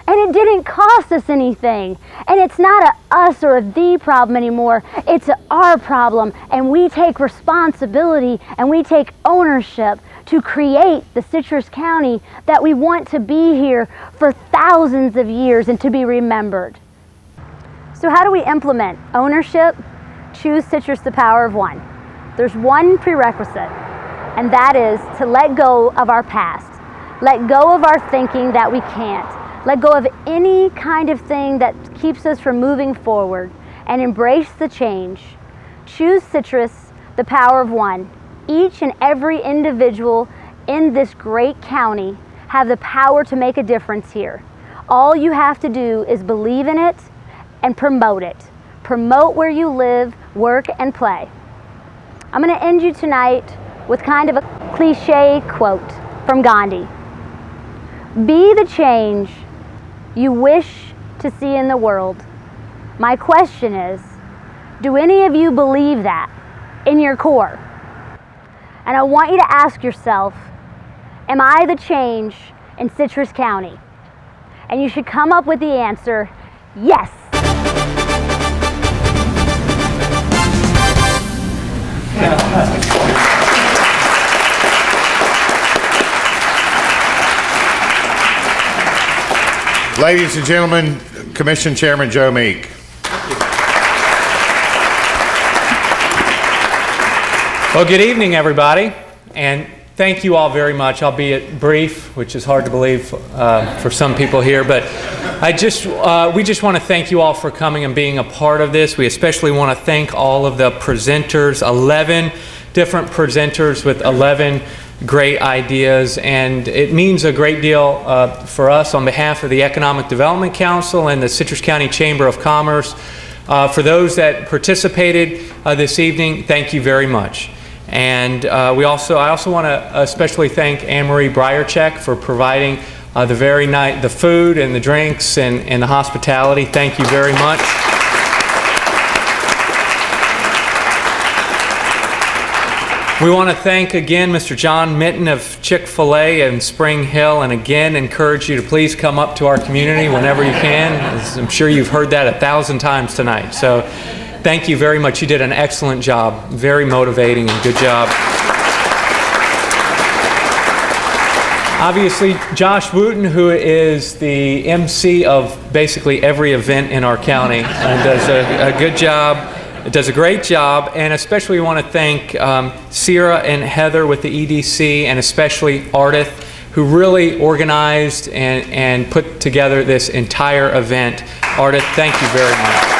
And it didn't cost us anything. And it's not a us or a thee problem anymore. It's a our problem. And we take responsibility and we take ownership to create the Citrus County that we want to be here for thousands of years and to be remembered. So how do we implement ownership? Choose citrus, the power of one. There's one prerequisite, and that is to let go of our past. Let go of our thinking that we can't. Let go of any kind of thing that keeps us from moving forward and embrace the change. Choose citrus, the power of one. Each and every individual in this great county have the power to make a difference here. All you have to do is believe in it and promote it. Promote where you live, work, and play. I'm going to end you tonight with kind of a cliche quote from Gandhi. Be the change you wish to see in the world. My question is, do any of you believe that in your core? And I want you to ask yourself, am I the change in Citrus County? And you should come up with the answer, yes. Ladies and gentlemen, Commission Chairman Joe Meek. Well, good evening, everybody, and thank you all very much. I'll be brief, which is hard to believe for some people here, but we just want to thank you all for coming and being a part of this. We especially want to thank all of the presenters, 11 different presenters with 11 great ideas, and it means a great deal for us on behalf of the Economic Development Council and the Citrus County Chamber of Commerce. For those that participated this evening, thank you very much. And I also want to especially thank Anne-Marie Breyercheck for providing the food and the drinks and the hospitality. Thank you very much. We want to thank again Mr. John Mitten of Chick-fil-A in Spring Hill, and again encourage you to please come up to our community whenever you can. As I'm sure you've heard that 1,000 times tonight. So thank you very much. You did an excellent job. Very motivating and good job. Obviously, Josh Wooten, who is the MC of basically every event in our county, and does a good job. It does a great job, and especially we want to thank Sierra and Heather with the EDC, and especially Ardith, who really organized and put together this entire event. Ardith, thank you very much.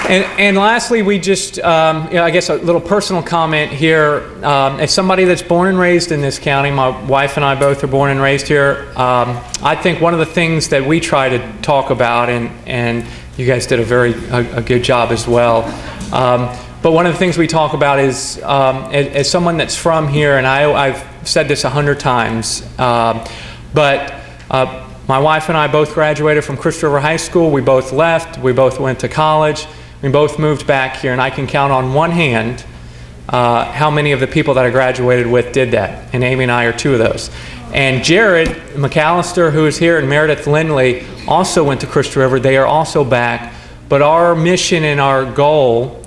And lastly, we just, I guess a little personal comment here. As somebody that's born and raised in this county, my wife and I both are born and raised here. I think one of the things that we try to talk about, and you guys did a good job as well. But one of the things we talk about is, as someone that's from here, and I've said this 100 times, but my wife and I both graduated from Crystal River High School. We both left. We both went to college. We both moved back here, and I can count on one hand how many of the people that I graduated with did that, and Amy and I are two of those. And Jared McAllister, who is here, and Meredith Lindley also went to Crystal River. They are also back, but our mission and our goal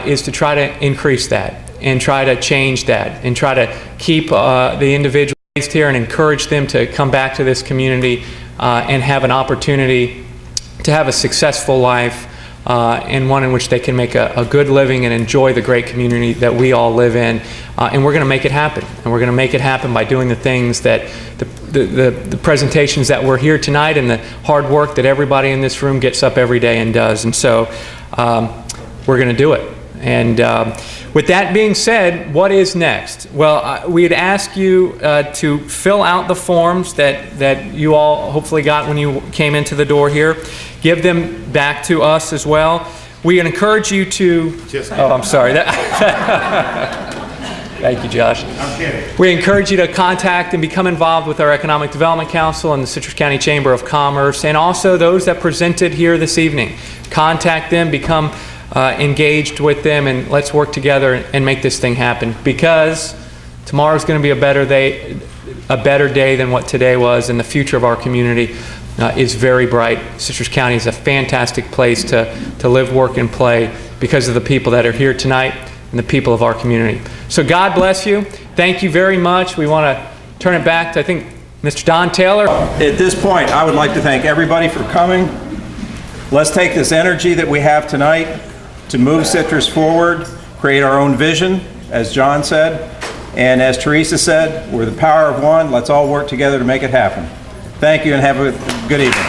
is to try to increase that and try to change that and try to keep the individuals raised here and encourage them to come back to this community and have an opportunity to have a successful life and one in which they can make a good living and enjoy the great community that we all live in. And we're going to make it happen. And we're going to make it happen by doing the things that the presentations that were here tonight and the hard work that everybody in this room gets up every day and does. And so we're going to do it. And with that being said, what is next? Well, we'd ask you to fill out the forms that you all hopefully got when you came into the door here. Give them back to us as well. We encourage you to... Oh, I'm sorry. Thank you, Josh. I'm kidding. We encourage you to contact and become involved with our Economic Development Council and the Citrus County Chamber of Commerce, and also those that presented here this evening. Contact them, become engaged with them, and let's work together and make this thing happen, because tomorrow's going to be a better day than what today was, and the future of our community is very bright. Citrus County is a fantastic place to live, work, and play because of the people that are here tonight and the people of our community. So God bless you. Thank you very much. We want to turn it back to, I think, Mr. Don Taylor. At this point, I would like to thank everybody for coming. Let's take this energy that we have tonight to move Citrus forward, create our own vision, as John said, and as Teresa said, we're the power of one. Let's all work together to make it happen. Thank you and have a good evening.